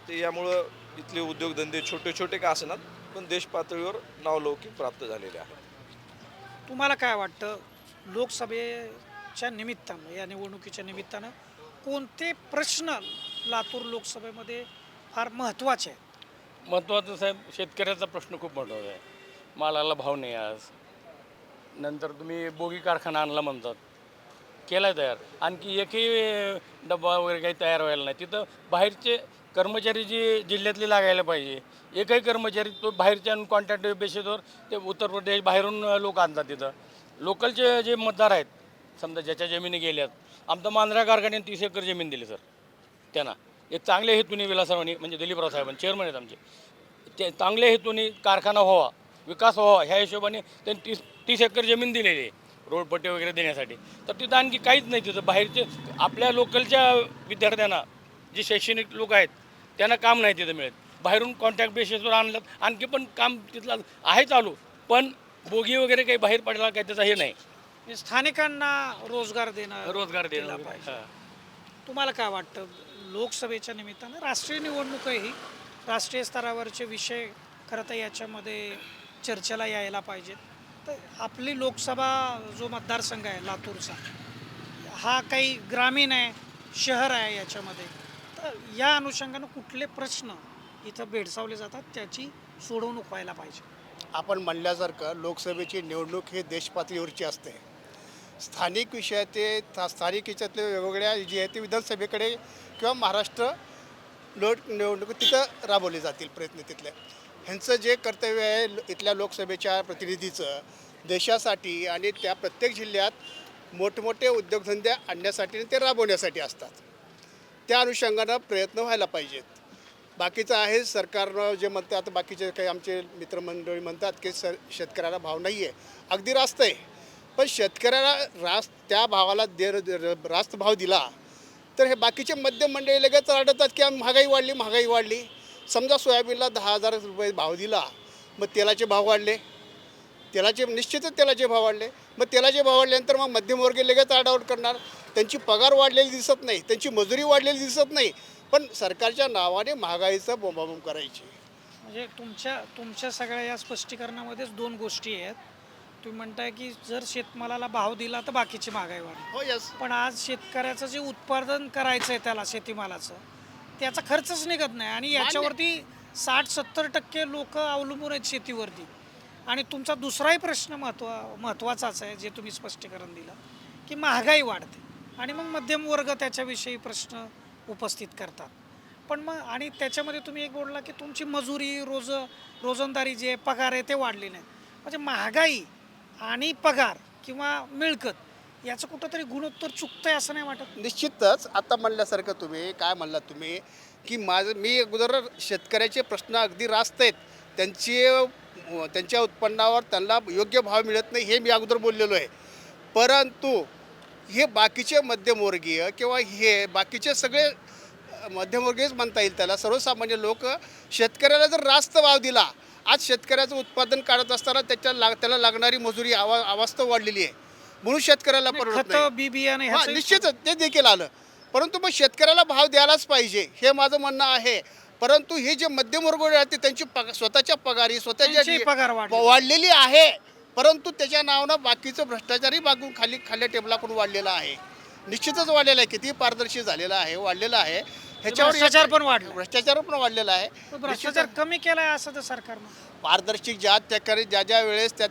ते यामुळं इथले उद्योगधंदे छोटे छोटे का असणार पण देश पातळीवर नावलौकिक प्राप्त झालेले आहेत. तुम्हाला काय वाटतं, लोकसभेच्या निमित्तानं, या निवडणुकीच्या निमित्तानं कोणते प्रश्न लातूर लोकसभेमध्ये फार महत्त्वाचे आहेत? महत्त्वाचं साहेब, शेतकऱ्याचा प्रश्न खूप महत्त्वाचा आहे. मालाला भाव नाही आज. नंतर तुम्ही बोगी कारखाना आणला म्हणतात, केला तयार, आणखी एकही डब्बा वगैरे काही तयार व्हायला नाही. तिथं बाहेरचे कर्मचारी जे जिल्ह्यातले लागायला पाहिजे, एकही कर्मचारी तो बाहेरच्या कॉन्ट्रॅक्ट बेसिसवर ते उत्तर प्रदेश बाहेरून लोक आणतात. तिथं लोकलचे जे मतदार आहेत, समजा ज्याच्या जमिनी गेल्यात, आमचा मांजरा कारखान्याने 30 एकर जमीन दिली सर त्यांना. एक चांगल्या हेतूने विलासरावांनी, म्हणजे दिलीपराव साहेबांनी, चेअरमन आहेत आमचे, ते चांगल्या हेतूने कारखाना व्हावा, विकास व्हावा ह्या हिशोबाने त्यांनी 30 एकर जमीन दिलेली आहे रोडपट्टे वगैरे देण्यासाठी. तर तिथं आणखी काहीच नाही. तिथं बाहेरचे आपल्या लोकलच्या विद्यार्थ्यांना, जे शैक्षणिक लोक आहेत त्यांना काम नाही तिथं मिळत. बाहेरून कॉन्ट्रॅक्ट बेसिसवर आणलं, आणखी पण काम तिथलं आहे चालू, पण बोगी वगैरे काही बाहेर पडला काही त्याचा हे नाही. स्थानिकांना रोजगार देणं देणं पाहिजे. तुम्हाला काय वाटतं, लोकसभेच्या निमित्तानं राष्ट्रीय निवडणूक ही, राष्ट्रीय स्तरावरचे विषय खरं तर याच्यामध्ये चर्चेला यायला पाहिजेत. तर आपली लोकसभा जो मतदारसंघ आहे लातूरचा, हा काही ग्रामीण आहे, शहर आहे याच्यामध्ये, तर या अनुषंगानं कुठले प्रश्न इथं भेडसावले जातात त्याची सोडवणूक व्हायला पाहिजे. आपण म्हणल्यासारखं लोकसभेची निवडणूक ही देशपातळीवरची असते. स्थानिक विषय ते स्थानिक याच्यातले वेगवेगळ्या जे आहे ते विधानसभेकडे किंवा महाराष्ट्र निवडणूक तिथं राबवले जातील प्रयत्न तिथले. ह्यांचं जे कर्तव्य आहे इथल्या लोकसभेच्या प्रतिनिधीचं देशासाठी आणि त्या प्रत्येक जिल्ह्यात मोठमोठे उद्योगधंदे आणण्यासाठी आणि ते राबवण्यासाठी असतात. त्या अनुषंगानं प्रयत्न व्हायला पाहिजेत. बाकीचं आहे सरकारनं जे म्हणतं, आता बाकीचे काही आमचे मित्रमंडळी म्हणतात की शेतकऱ्याला भाव नाही आहे, अगदी रास्त आहे. पण शेतकऱ्याला त्या भावाला रास्त भाव दिला तर हे बाकीचे मध्यम मंडळी लगेच रडतात की महागाई वाढली. समजा सोयाबीनला 10,000 रुपये भाव दिला, मग तेलाचे भाव वाढले, निश्चितच तेलाचे भाव वाढले. मग तेलाचे भाव वाढल्यानंतर मग मध्यमवर्गीय लगेच आडावड करणार. त्यांची पगार वाढलेली दिसत नाही, त्यांची मजुरी वाढलेली दिसत नाही, पण सरकारच्या नावाने महागाईचं बोंबाबोंब करायची. म्हणजे तुमच्या सगळ्या या स्पष्टीकरणामध्येच दोन गोष्टी आहेत. तुम्ही म्हणताय की जर शेतमालाला भाव दिला तर बाकीची महागाई वाढेल. हो, यस. पण आज शेतकऱ्याचं जे उत्पादन करायचं आहे त्याला शेतीमालाचं, त्याचा खर्चच निघत नाही आणि याच्यावरती 60-70% लोक अवलंबून आहेत शेतीवरती. आणि तुमचा दुसराही प्रश्न महत्त्वाचाच आहे जे तुम्ही स्पष्टीकरण दिलं की महागाई वाढते आणि मग मध्यम वर्ग त्याच्याविषयी प्रश्न उपस्थित करतात. पण मग आणि त्याच्यामध्ये तुम्ही एक बोलला की तुमची मजुरी रोजंदारी जे पगार आहे ते वाढली नाही. म्हणजे महागाई आणि पगार किंवा मिळकत याचं कुठंतरी गुणोत्तर चुकतंय असं नाही वाटत? निश्चितच. आता म्हणल्यासारखं तुम्ही काय म्हणलात तुम्ही की मी अगोदर शेतकऱ्याचे प्रश्न अगदी रास्त आहेत, त्यांच्या उत्पन्नावर त्यांना योग्य भाव मिळत नाही हे मी अगोदर बोललेलो आहे. परंतु हे बाकीचे मध्यमवर्गीय किंवा हे बाकीचे सगळे मध्यमवर्गीयच म्हणता येईल त्याला, सर्वसामान्य लोक शेतकऱ्याला जर रास्त भाव दिला, आज शेतकऱ्याचं उत्पादन काढत असताना त्याला लागणारी मजुरी अवास्तव वाढलेली आहे, म्हणून शेतकऱ्याला परवडत नाही. बी बियाणे निश्चितच ते देखील आलं. परंतु मग शेतकऱ्याला भाव द्यायलाच पाहिजे हे माझं म्हणणं आहे. परंतु हे जे मध्यमवर्ग राहते त्यांची स्वतःच्या पगारी पगार वाढलेली आहे, परंतु त्याच्या नावानं बाकीचं भ्रष्टाचारही मागून खाल्ल्या टेबलाकडून वाढलेला आहे. निश्चितच वाढलेला आहे, किती पारदर्शी झालेला आहे, वाढलेला आहे. ह्याच्यावर भ्रष्टाचार पण वाढलेला आहे. भ्रष्टाचार कमी केलाय असं तर सरकारनं. पारदर्शक ज्या वेळेस त्या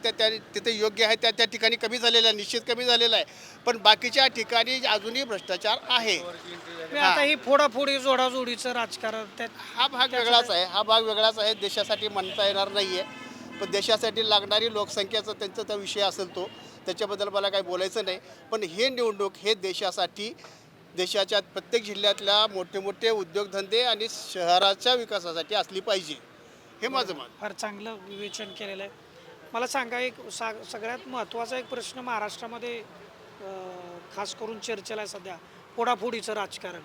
तिथे योग्य आहे त्या ठिकाणी कमी झालेला आहे, निश्चित कमी झालेला आहे. पण बाकीच्या ठिकाणी अजूनही भ्रष्टाचार आहे. आता ही फोडाफोडी जोडाजोडीचं राजकारण हा भाग वेगळाच आहे. देशासाठी म्हणता येणार नाही आहे. पण देशासाठी लागणारी लोकसंख्येचा त्यांचा तो विषय असेल त्याच्याबद्दल मला काही बोलायचं नाही. पण हे निवडणूक हे देशाच्या प्रत्येक जिल्ह्यातल्या मोठे उद्योगधंदे आणि शहराच्या विकासासाठी असली पाहिजे हे माझं मत. फार चांगलं विवेचन केलेलं आहे. मला सांगा, सगळ्यात महत्त्वाचा एक प्रश्न महाराष्ट्रामध्ये खास करून चर्चेला आहे सध्या, फोडाफोडीचं राजकारण,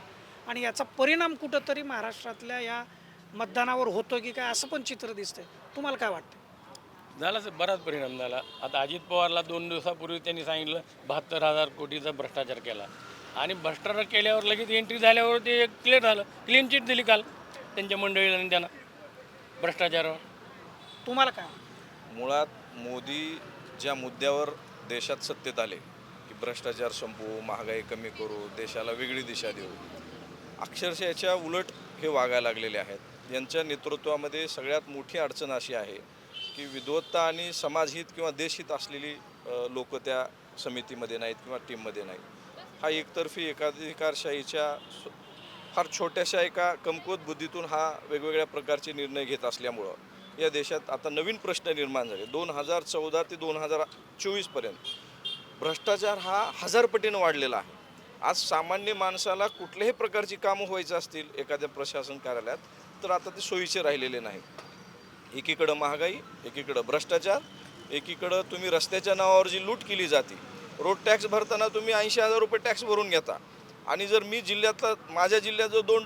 आणि याचा परिणाम कुठंतरी महाराष्ट्रातल्या या मतदानावर होतो की काय असं पण चित्र दिसतंय. तुम्हाला काय वाटतं? झाला बराच परिणाम झाला. आता अजित पवारला 2 दिवसापूर्वी त्यांनी सांगितलं 72,000 कोटीचा भ्रष्टाचार केला आणि भ्रष्टाचार केल्यावर लगेच एंट्री झाल्यावर ते क्लिअर झालं, क्लीन चिट दिली काल त्यांच्या मंडळीला आणि त्यांना भ्रष्टाचारावर. तुम्हाला काय? मुळात मोदी ज्या मुद्द्यावर देशात सत्तेत आले की भ्रष्टाचार संपवू, महागाई कमी करू, देशाला वेगळी दिशा देऊ, अक्षरशः याच्या उलट हे वागायला लागलेले आहेत. यांच्या नेतृत्वामध्ये सगळ्यात मोठी अडचण अशी आहे की विद्वत्ता आणि समाजहित किंवा देशहित असलेली लोक त्या समितीमध्ये नाहीत किंवा टीममध्ये नाहीत. हा एकतर्फी एकाधिकारशाहीच्या फार छोट्याशा एका कमकुवत बुद्धीतून हा वेगवेगळ्या प्रकारचे निर्णय घेत असल्यामुळं या देशात आता नवीन प्रश्न निर्माण झाले. 2014 ते 2024पर्यंत भ्रष्टाचार हा 1000 पटीनं वाढलेला आहे. आज सामान्य माणसाला कुठल्याही प्रकारची कामं व्हायचं असतील एखाद्या प्रशासन कार्यालयात तर आता ते सोयीचे राहिलेले नाहीत. एकीकडं महागाई, एकीकडं भ्रष्टाचार, एकीकडं तुम्ही रस्त्याच्या नावावर जी लूट केली जाते. रोड टॅक्स भरताना तुम्ही 80,000 रुपये टॅक्स भरून घेता आणि जर मी माझ्या जिल्ह्यात जर 2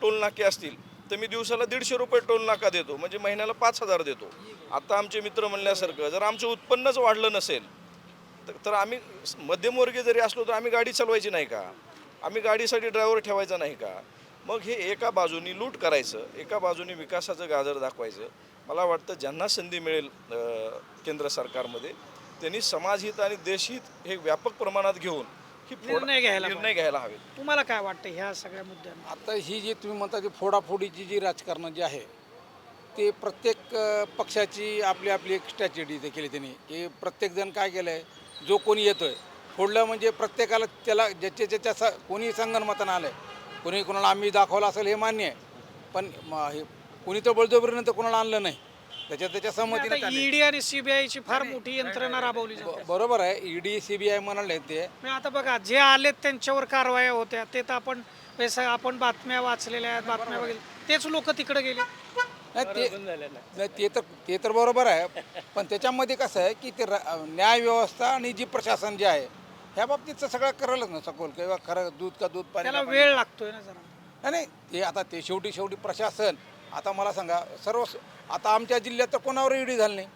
टोल नाके असतील तर मी दिवसाला 150 रुपये टोल नाका देतो, म्हणजे महिन्याला 5,000 देतो. आता आमचे मित्र म्हणल्यासारखं जर आमचं उत्पन्नच वाढलं नसेल तर आम्ही मध्यमवर्गीय जरी असलो तर आम्ही गाडी चालवायची नाही का? आम्ही गाडीसाठी ड्रायव्हर ठेवायचा नाही का? मग हे एका बाजूनी लूट करायचं, एका बाजूनी विकासाचं गाजर दाखवायचं. मला वाटतं ज्यांना संधी मिळेल केंद्र सरकारमध्ये त्यांनी समाजहित आणि देशहित हे व्यापक प्रमाणात घेऊन ही निर्णय घ्यायला हवे. तुम्हाला काय वाटतं ह्या सगळ्या मुद्द्यांना? आता ही जी तुम्ही म्हणता ती फोडाफोडीची जी राजकारण जी आहे ते प्रत्येक पक्षाची आपली आपली एक स्ट्रॅटेजी ते केली त्यांनी की प्रत्येकजण काय केलं आहे, जो कोणी येतो आहे फोडलं म्हणजे प्रत्येकाला त्याला ज्याच्या कोणी संगनमतानं आलं आहे, कोणी कोणाला आम्ही दाखवलं असेल हे मान्य आहे, पण हे कोणी तर बळजबरीनं तर कोणाला आणलं नाही, त्याच्या सहमतीने ईडी आणि सीबीआयची फार मोठी यंत्रणा राबवली जाते. बरोबर आहे. ईडी सीबीआय म्हणाले ते आता बघा जे आलेत त्यांच्यावर कारवाया होत्या, ते तर आपण बातम्या वाचलेल्या आहेत, बातम्या बघितल्या, तेच लोक तिकडे गेले. नाही ते तर बरोबर आहे, पण त्याच्यामध्ये कसं आहे की ते न्यायव्यवस्था आणि जी प्रशासन जे आहे ह्या बाबतीत सगळं करायलाच ना सखोल किंवा खरं दूध का दूध पाणी त्याला वेळ लागतोय ना जरा. नाही ते आता ते शेवटी प्रशासन. आता मला सांगा आता आमच्या जिल्ह्यात तर कोणावर ईडी झाली नाही.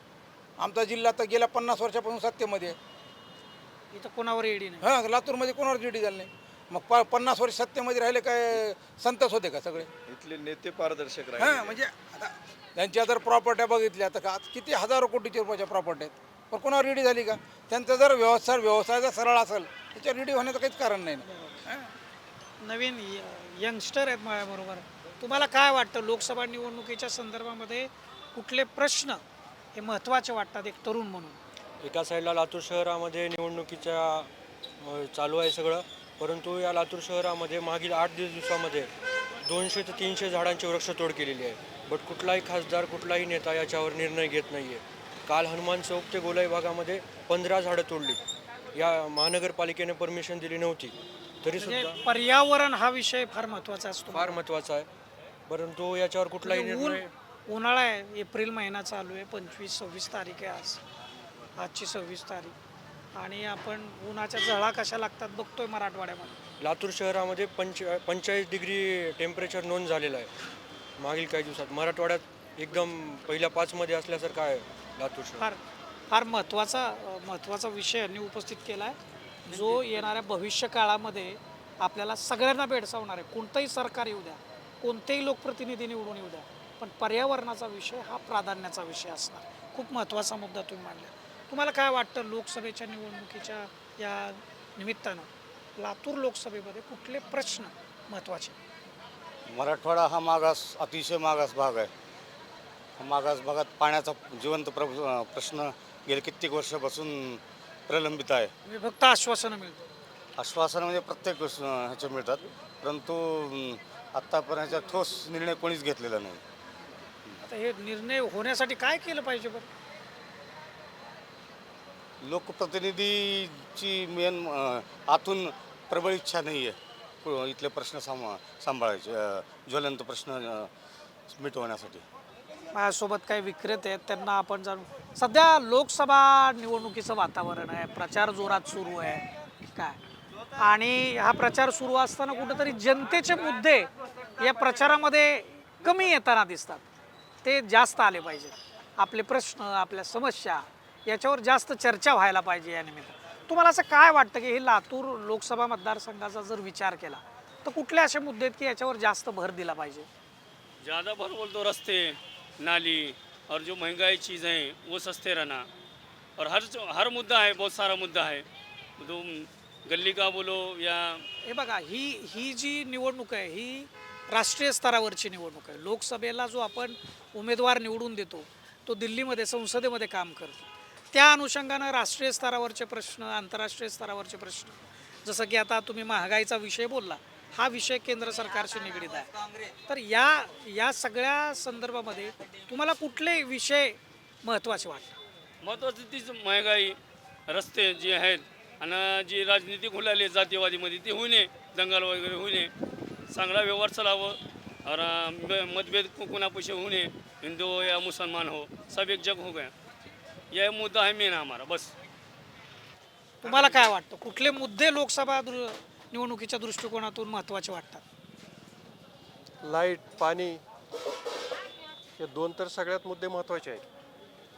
आमचा जिल्हा तर गेल्या 50 वर्षापासून सत्तेमध्ये आहे. इथं कोणावर ईडी नाही. हां, लातूरमध्ये कोणावर ईडी झाली नाही. मग 50 वर्ष सत्तेमध्ये राहिले काय संतच होते का सगळे? इथले नेते पारदर्शक हां, राहिले. म्हणजे आता त्यांच्या जर प्रॉपर्ट्या बघितल्या तर का किती हजारो कोटीच्या रुपयाच्या प्रॉपर्ट्या आहेत, पण कोणावर ईडी झाली का? त्यांचा जर व्यवसाय जर सरळ असेल त्याच्यावर ईडी होण्याचं काहीच कारण नाही ना. नवीन यंगस्टर आहेत माझ्याबरोबर. तुम्हाला काय वाटतं लोकसभा निवडणुकीच्या संदर्भामध्ये कुठले प्रश्न हे महत्त्वाचे वाटतात एक तरुण म्हणून? एका साईडला लातूर शहरामध्ये निवडणुकीच्या चालू आहे सगळं, परंतु या लातूर शहरामध्ये मागील 8 दिवसामध्ये 200 ते 300 झाडांची वृक्षतोड केलेली आहे. बट कुठलाही खासदार कुठलाही नेता याच्यावर निर्णय घेत नाही आहे. काल हनुमान चौक ते गोलाई भागामध्ये 15 झाडं तोडली. या महानगरपालिकेने परमिशन दिली नव्हती तरीसुद्धा. पर्यावरण हा विषय फार महत्त्वाचा असतो. फार महत्त्वाचा आहे, परंतु याच्यावर कुठलाही निर्णय. उन्हाळा आहे, एप्रिल महिना चालू आहे, 25-26 तारीख आहे आजची 26 तारीख, आणि आपण उन्हाच्या झळा कशा लागतात बघतोय मराठवाड्यामध्ये. लातूर शहरामध्ये 45 डिग्री टेम्परेचर नोंद झालेलं आहे मागील काही दिवसात. मराठवाड्यात एकदम पहिल्या 5मध्ये असल्यासारखं आहे लातूर शहर. फार महत्त्वाचा विषय यांनी उपस्थित केला आहे, जो येणाऱ्या भविष्य काळामध्ये आपल्याला सगळ्यांना भेडसावणार आहे. कोणतंही सरकार येऊ द्या, कोणतेही लोकप्रतिनिधी निवडून येऊ द्या, पण पर्यावरणाचा विषय हा प्राधान्याचा विषय असणार. खूप महत्त्वाचा मुद्दा तुम्ही मांडला. तुम्हाला काय वाटतं लोकसभेच्या निवडणुकीच्या या निमित्तानं लातूर लोकसभेमध्ये कुठले प्रश्न महत्त्वाचे? मराठवाडा हा अतिशय मागास भाग आहे. मागास भागात पाण्याचा जिवंत प्रश्न गेले कित्येक वर्षापासून प्रलंबित आहे. फक्त आश्वासनं मिळतात. आश्वासनं म्हणजे प्रत्येक ह्याचे मिळतात, परंतु आत्तापर्यंत ठोस निर्णय कोणीच घेतलेला नाही. आता हे निर्णय होण्यासाठी काय केलं पाहिजे बरं? लोकप्रतिनिधीची मेन आतून प्रबळ इच्छा नाही आहे इथले प्रश्न सांभाळायचे, ज्वलंत प्रश्न मिटवण्यासाठी. माझ्यासोबत काही विक्रेते आहेत, त्यांना आपण जाणू. सध्या लोकसभा निवडणुकीचं वातावरण आहे, प्रचार जोरात सुरू आहे काय, आणि हा प्रचार सुरू असताना कुठेतरी जनतेचे मुद्दे या प्रचारामध्ये कमी येताना दिसतात. ते जास्त आले पाहिजे. आपले प्रश्न, आपल्या समस्या याच्यावर जास्त चर्चा व्हायला पाहिजे या निमित्तानं. तुम्हाला असं काय वाटतं की हे लातूर लोकसभा मतदारसंघाचा जर विचार केला तर कुठले असे मुद्दे आहेत की याच्यावर जास्त भर दिला पाहिजे? ज़्यादा भर बोल तो रस्ते, नाली और जो महंगाई चीज़ हैं वो सस्ते रहना, और हर मुद्दा है, बहुत सारा मुद्दा है, तो गली का बोलो या. हे बघा, ही जी निवडणूक आहे ही राष्ट्रीय स्तरावरची निवडणूक आहे. लोकसभेला जो आपण उमेदवार निवडून देतो तो दिल्लीमध्ये संसदेमध्ये काम करतो. त्या अनुषंगानं राष्ट्रीय स्तरावरचे प्रश्न, आंतरराष्ट्रीय स्तरावरचे प्रश्न, जसं की आता तुम्ही महागाईचा विषय बोलला, हा विषय केंद्र सरकारशी निगडीत आहे. तर या सगळ्या संदर्भामध्ये तुम्हाला कुठले विषय महत्त्वाचे वाटतात? महत्त्वाची तीच महंगाई, रस्ते जे आहेत, आणि जी राजनीती खुलाली जातीवादीमध्ये ती होऊ नये, दंगल वगैरे होऊ नये, चांगला व्यवहार चालावं, और मतभेद कोणापेक्षा होऊ नये, हिंदू हो या मुसलमान हो, सब एक जग हो गया. यह मुद्दा है मेन हमारा बस. तुम्हाला काय वाटतं कुठले मुद्दे लोकसभा निवडणुकीच्या दृष्टिकोनातून महत्त्वाचे वाटतात? लाईट, पाणी, हे 2 तर सगळ्यात मुद्दे महत्त्वाचे आहेत.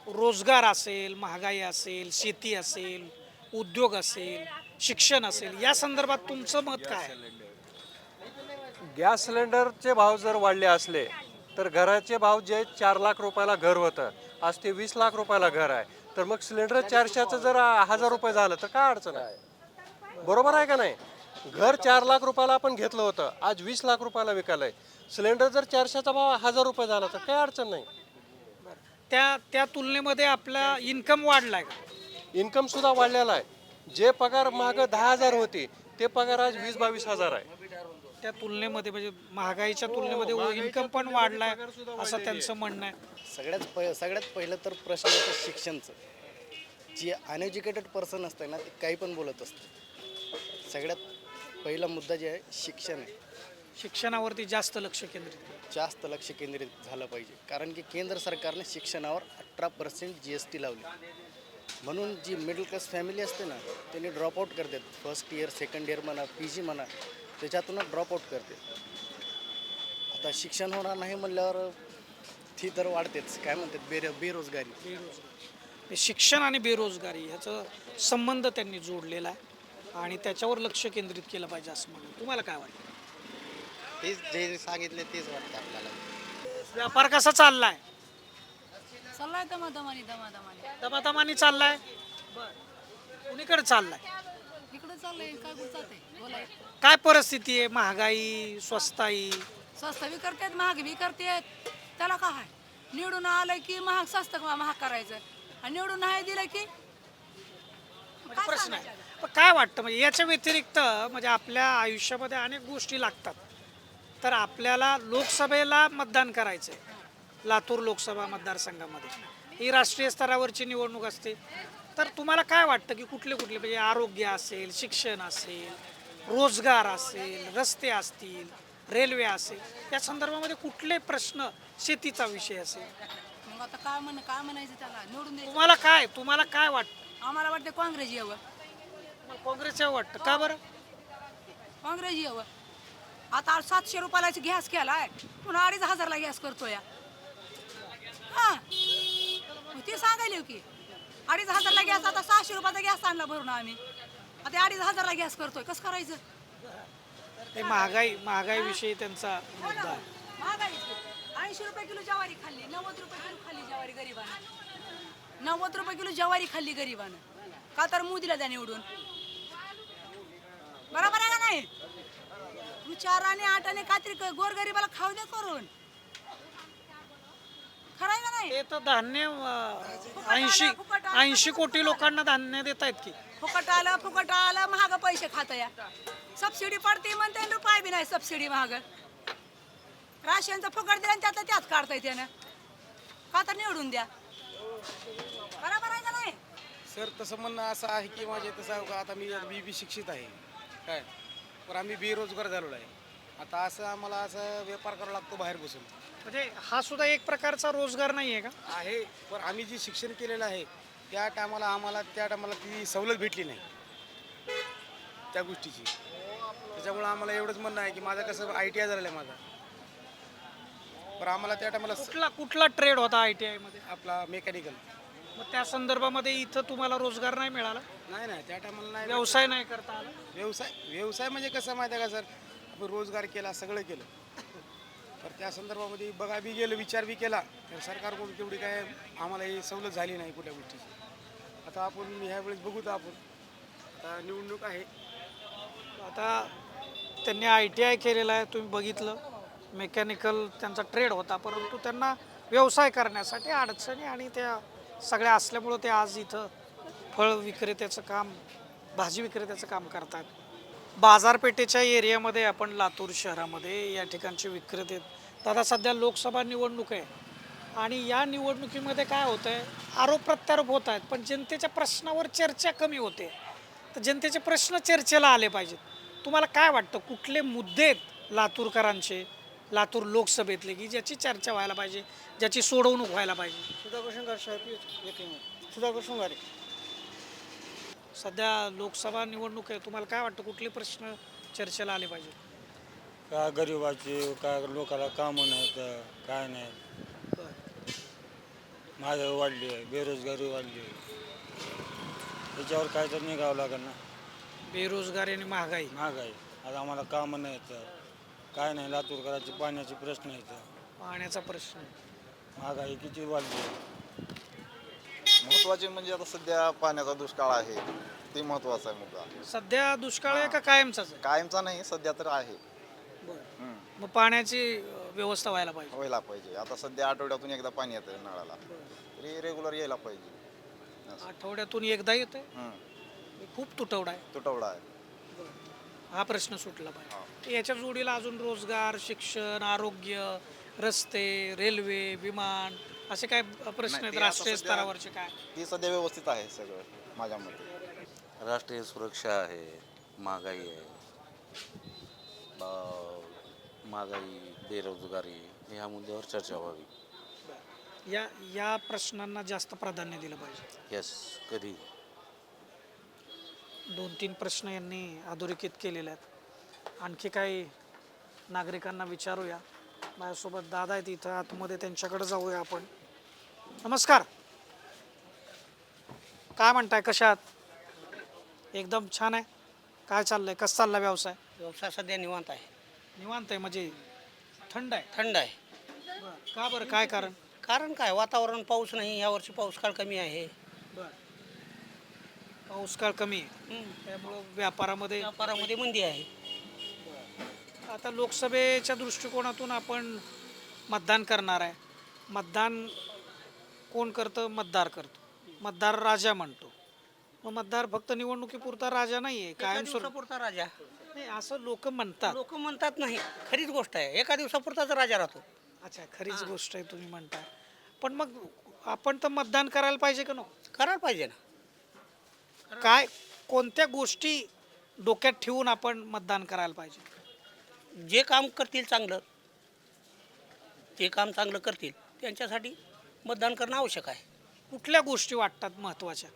रोजगार असेल, महागाई असेल, शेती असेल, उद्योग असेल, शिक्षण असेल, या संदर्भात तुमचं मत काय? गॅस सिलेंडरचे भाव जर वाढले असले तर घराचे भाव जे 4 लाख रुपयाला घर होतं आज ते 20 लाख रुपयाला घर आहे. तर मग सिलेंडर 400चं जर 1000 रुपये झालं तर काय अडचण आहे? बरोबर आहे का नाही? घर 4 लाख रुपयाला आपण घेतलं होतं आज 20 लाख रुपयाला विकायलंय. सिलेंडर जर 400चा भाव 1000 रुपये झाला तर काय अडचण नाही. त्या तुलनेमध्ये आपला इन्कम वाढलाय का? इन्कम सुद्धा वाढलेला आहे. जे पगार मागं 10,000 होते ते पगार आज 20-22,000 आहे. त्या तुलनेमध्ये म्हणजे महागाईच्या तुलनेमध्ये इन्कम पण वाढलाय असं त्यांचं म्हणणं आहे. सगळ्यात पहिलं तर प्रश्न होतं शिक्षणचं. जे अनएज्युकेटेड पर्सन असतं ना ते काही पण बोलत असतं. सगळ्यात पहिला मुद्दा जे आहे शिक्षण आहे. शिक्षणावरती जास्त लक्ष केंद्रित झालं पाहिजे. कारण की केंद्र सरकारने शिक्षणावर 18% GST लावली. म्हणून जी मिडल क्लास फॅमिली असते ना त्यांनी ड्रॉपआउट करतात. फर्स्ट इयर सेकंड इयर म्हणा PG म्हणा त्याच्यातूनच ड्रॉपआउट करते. आता शिक्षण होणार नाही म्हणल्यावर ती तर वाढतेच. काय म्हणतात बेरोजगारी. शिक्षण आणि बेरोजगारी ह्याचा संबंध त्यांनी जोडलेला आहे आणि त्याच्यावर लक्ष केंद्रित केलं पाहिजे असं म्हणून तुम्हाला काय वाटतं? तेच जे सांगितले तेच वाटतं आपल्याला. व्यापार कसा चाललाय? चाललाय दमादमानी दमादमानी चाललाय. कुणीकडे चाललाय? इकडे चाललंय काय कुठं चालतंय बोलाय. काय परिस्थिती आहे? महागाई, स्वस्ताई? स्वस्त बी करतात महाग बी करतात. त्याला काय आहे? निवडून आलं की महाग स्वस्त महाग करायचं आणि निवडून नाही दिलं की प्रश्न आहे. पण काय वाटतं म्हणजे याच्या व्यतिरिक्त म्हणजे आपल्या आयुष्यामध्ये अनेक गोष्टी लागतात. तर आपल्याला लोकसभेला मतदान करायचं आहे. लातूर लोकसभा मतदारसंघामध्ये ही राष्ट्रीय स्तरावरची निवडणूक असते. तर तुम्हाला काय वाटतं की कुठले म्हणजे आरोग्य असेल, शिक्षण असेल, रोजगार असेल, रस्ते असतील, रेल्वे असेल या संदर्भामध्ये कुठले प्रश्न, शेतीचा विषय असेल मग आता काय म्हणायचं त्याला निवडून द्यायचं. तुम्हाला काय वाटतं? आम्हाला वाटतं काँग्रेस यावं. काँग्रेस यावं वाटतं का बरं? काँग्रेस यावं. आता 700 रुपयाला गॅस केलाय पुन्हा 2,500ला गॅस करतोय. हा ते सांगायला की 2,500ला गॅस आता 600 रुपयाचा गॅस आणला भरून आम्ही आता 2,500ला गॅस करतोय. कसं करायचं? महागाई विषयी त्यांचा मुद्दा आहे. महागाई 80 रुपये किलो ज्वारी खाल्ली, 90 रुपये किलो खाल्ली ज्वारी गरिबानं. 90 रुपये किलो ज्वारी खाल्ली गरिबानं. का तर मोदीला द्या निवडून. बरोबर आहे का नाही? 4 आणि 8 आणि कात्री गोरगरिबाला खाऊ दे करून. खरं आहे का नाही? ते तर धान्य 80 कोटी लोकांना धान्य देत आहेत की. फुकट आलं महाग पैसे खाता या. सबसिडी पडते म्हणते रुपये बी नाही सबसिडी महाग. राशनचं फुकट दिलं त्यात काढताय त्यानं. का तर निवडून द्या. बरोबर आहे का नाही? सर तसं म्हणणं असं आहे की माझे तसं आता मी शिक्षित आहे काय पण आम्ही बेरोजगार झालेलो आहे. आता असं आम्हाला असं व्यापार करावा लागतो बाहेर बसून. म्हणजे हा सुद्धा एक प्रकारचा रोजगार नाही आहे का? आहे पण आम्ही जे शिक्षण केलेलं आहे त्या टायमाला ती सवलत भेटली नाही त्या गोष्टीची. त्याच्यामुळं आम्हाला एवढंच म्हणणं आहे की माझं कसं ITI झालेलं आहे माझा. पण आम्हाला त्या टायमाला कुठला ट्रेड होता ITI मध्ये? आपला मेकॅनिकल. मग त्या संदर्भामध्ये इथं तुम्हाला रोजगार नाही मिळाला? नाही त्या टायमाला नाही. व्यवसाय नाही करता आला? व्यवसाय म्हणजे कसं माहिती आहे का सर आपण रोजगार केला सगळं केलं तर त्या संदर्भामध्ये बघा बी गेलं विचार बी केला तर सरकारकडून तेवढी काय आम्हाला ही सवलत झाली नाही कुठल्या गोष्टीची. आता आपण ह्यावेळेस बघू तर आपण आता निवडणूक आहे. आता त्यांनी ITI केलेलं आहे तुम्ही बघितलं. मेकॅनिकल त्यांचा ट्रेड होता परंतु त्यांना व्यवसाय करण्यासाठी अडचणी आणि त्या सगळ्या असल्यामुळं ते आज इथं फळ विक्रेत्याचं काम, भाजी विक्रेत्याचं काम करतात. बाजारपेठेच्या एरियामध्ये आपण लातूर शहरामध्ये या ठिकाणचे विक्रेते. दादा सध्या लोकसभा निवडणूक आहे आणि या निवडणुकीमध्ये काय होतं आहे आरोप प्रत्यारोप होत आहेत पण जनतेच्या प्रश्नावर चर्चा कमी होते. तर जनतेचे प्रश्न चर्चेला आले पाहिजेत. तुम्हाला काय वाटतं कुठले मुद्दे आहेत लातूरकरांचे लातूर लोकसभेतले की ज्याची चर्चा व्हायला पाहिजे, ज्याची सोडवणूक व्हायला पाहिजे? सुधाकर शृंगारे. सध्या लोकसभा निवडणूक आहे तुम्हाला काय वाटतं कुठले प्रश्न चर्चेला आले पाहिजे? काय गरिबाचे काय लोकांना कामं नाहीत काय नाही. महागाई वाढली आहे, बेरोजगारी वाढली आहे. त्याच्यावर काय तर निघावं लागेल ना. बेरोजगारी आणि महागाई. आता आम्हाला कामं नाहीत काय नाही. लातूरकरांचे पाण्याचे प्रश्न आहेत. पाण्याचा प्रश्न. महागाई किती वाढली. महत्वाचे म्हणजे आता सध्या पाण्याचा दुष्काळ आहे, ते महत्वाचा आहे मुद्दा. सध्या दुष्काळ आहे का कायमचाच आहे? कायमचा नाही, सध्या तर आहे. मग पाण्याची व्यवस्था व्हायला पाहिजे. व्हायला पाहिजे. आता सध्या आठवड्यातून एकदा पाणी येतं नळाला, तरी रेग्युलर यायला पाहिजे. आठवड्यातून एकदा येते. खूप तुटवडा आहे. तुटवडा आहे. हा प्रश्न सुटला पाहिजे. याच्या जोडीला अजून रोजगार, शिक्षण, आरोग्य, रस्ते, रेल्वे, विमान असे काय प्रश्न आहेत राष्ट्रीय स्तरावरचे? काय ती सध्या व्यवस्थित आहे सगळं माझ्या मते. राष्ट्रीय सुरक्षा आहे, महागाई आहे, महागाई, बेरोजगारी ह्या मुद्द्यावर चर्चा व्हावी. या प्रश्नांना जास्त प्राधान्य दिलं पाहिजे. यस, कधी 2-3 प्रश्न यांनी अधोरेखित केलेले आहेत. आणखी काही नागरिकांना विचारूया. माझ्यासोबत दादा आहेत इथं आतमध्ये, त्यांच्याकडे जाऊया आपण. नमस्कार, काय म्हणताय, कशात? एकदम छान आहे. काय चाललंय, कसं चालला व्यवसाय? व्यवसाय सध्या निवांत आहे. निवांत आहे म्हणजे थंड आहे? थंड आहे. का बरं, काय कारण? कारण काय, वातावरण, पाऊस नाही, यावर्षी पाऊस काळ कमी आहे. पाऊस काळ कमी आहे, त्यामुळं व्यापारामध्ये मंदी आहे. आता लोकसभेच्या दृष्टिकोनातून आपण मतदान करणार आहे. मतदान कोण करतं? मतदार करतो. मतदार राजा म्हणतो. मग मतदार फक्त निवडणुकीपुरता राजा नाही आहे, कायम दिवसापुरता राजा नाही असं लोक म्हणतात. लोक म्हणतात नाही, खरीच गोष्ट आहे. एका दिवसापुरताच राजा राहतो. अच्छा, खरीच गोष्ट आहे तुम्ही म्हणता. पण मग आपण तर मतदान करायला पाहिजे का नको? करायला पाहिजे ना. काय कोणत्या गोष्टी डोक्यात ठेवून आपण मतदान करायला पाहिजे? जे काम करतील चांगलं, ते काम चांगलं करतील त्यांच्यासाठी मतदान करणं आवश्यक आहे. कुठल्या गोष्टी वाटतात महत्त्वाच्या?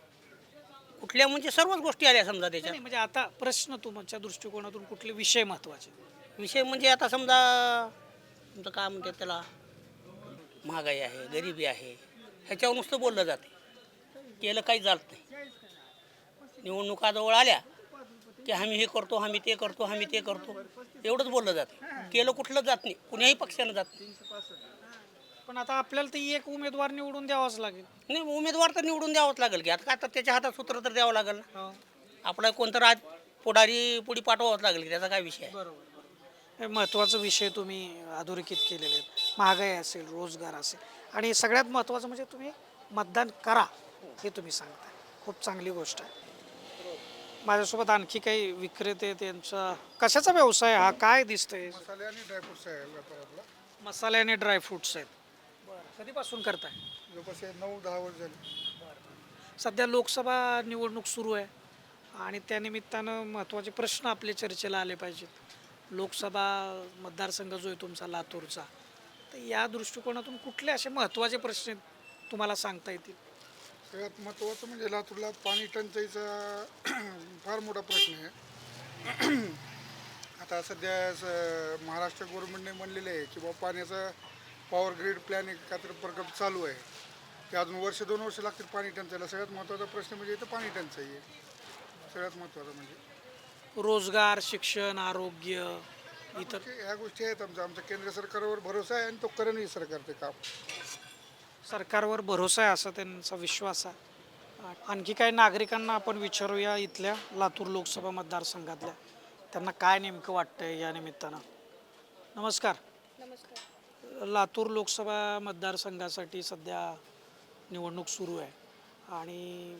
कुठल्या म्हणजे सर्वच गोष्टी आल्या समजा त्याच्यात. नाही, म्हणजे आता प्रश्न तुमच्या दृष्टिकोनातून कुठले विषय महत्त्वाचे? विषय म्हणजे आता समजा तुमचं काय म्हणतात त्याला, महागाई आहे, गरिबी आहे, ह्याच्यावर नुसतं बोललं जाते, केलं काही जात नाही. निवडणुका जवळ आल्या की आम्ही हे करतो, आम्ही ते करतो, आम्ही ते करतो, एवढंच बोललं जाते. केलं कुठलं जात नाही, कुण्याही पक्षानं जात नाही. पण आता आपल्याला तर एक उमेदवार निवडून द्यावाच लागेल. नाही, उमेदवार तर निवडून द्यावाच लागेल की. आता काय तर त्याच्या हातात सूत्र तर द्यावं लागेल ना. आपला कोणतं पुढी पाठवावंच लागेल की, त्याचा काय विषय आहे. हे महत्त्वाचा विषय तुम्ही अधोरेखित केलेले आहेत. महागाई असेल, रोजगार असेल, आणि सगळ्यात महत्त्वाचं म्हणजे तुम्ही मतदान करा हे तुम्ही सांगताय. खूप चांगली गोष्ट आहे. माझ्यासोबत आणखी काही विक्रेते, त्यांचा कशाचा व्यवसाय हा, काय दिसतंय? मसाले आणि ड्रायफ्रुट्स आहे व्यापार आपला. मसाले आणि ड्रायफ्रुट्स आहेत. कधीपासून करताय? जवळपास 9-10 वर्ष झाली. सध्या लोकसभा निवडणूक सुरू आहे आणि त्यानिमित्तानं महत्त्वाचे प्रश्न आपले चर्चेला आले पाहिजेत. लोकसभा मतदारसंघ जो आहे तुमचा लातूरचा, तर या दृष्टिकोनातून कुठले असे महत्त्वाचे प्रश्न तुम्हाला सांगता येतील? सगळ्यात महत्त्वाचं म्हणजे लातूरला पाणी टंचाईचा फार मोठा प्रश्न आहे. आता सध्या महाराष्ट्र गव्हर्नमेंटने म्हणलेले आहे की बाबा पाण्याचा पॉवर ग्रीड प्लॅन एक काहीतरी प्रकल्प चालू आहे, ते अजून 1-2 वर्ष लागतील पाणी टंचाईला. सगळ्यात महत्त्वाचा प्रश्न म्हणजे इथं पाणी टंचाई आहे. सगळ्यात महत्त्वाचं म्हणजे रोजगार, शिक्षण, आरोग्य, इतर ह्या गोष्टी आहेत. आमच्या केंद्र सरकारवर भरोसा आहे आणि तो करेनही सरकार ते काम. सरकारवर भरोसा आहे असा त्यांचा विश्वास आहे. आणखी काही नागरिकांना आपण विचारूया इथल्या लातूर लोकसभा मतदारसंघातल्या, त्यांना काय नेमकं वाटतंय या निमित्तानं. नमस्कार. लातूर लोकसभा मतदारसंघासाठी सध्या निवडणूक सुरू आहे आणि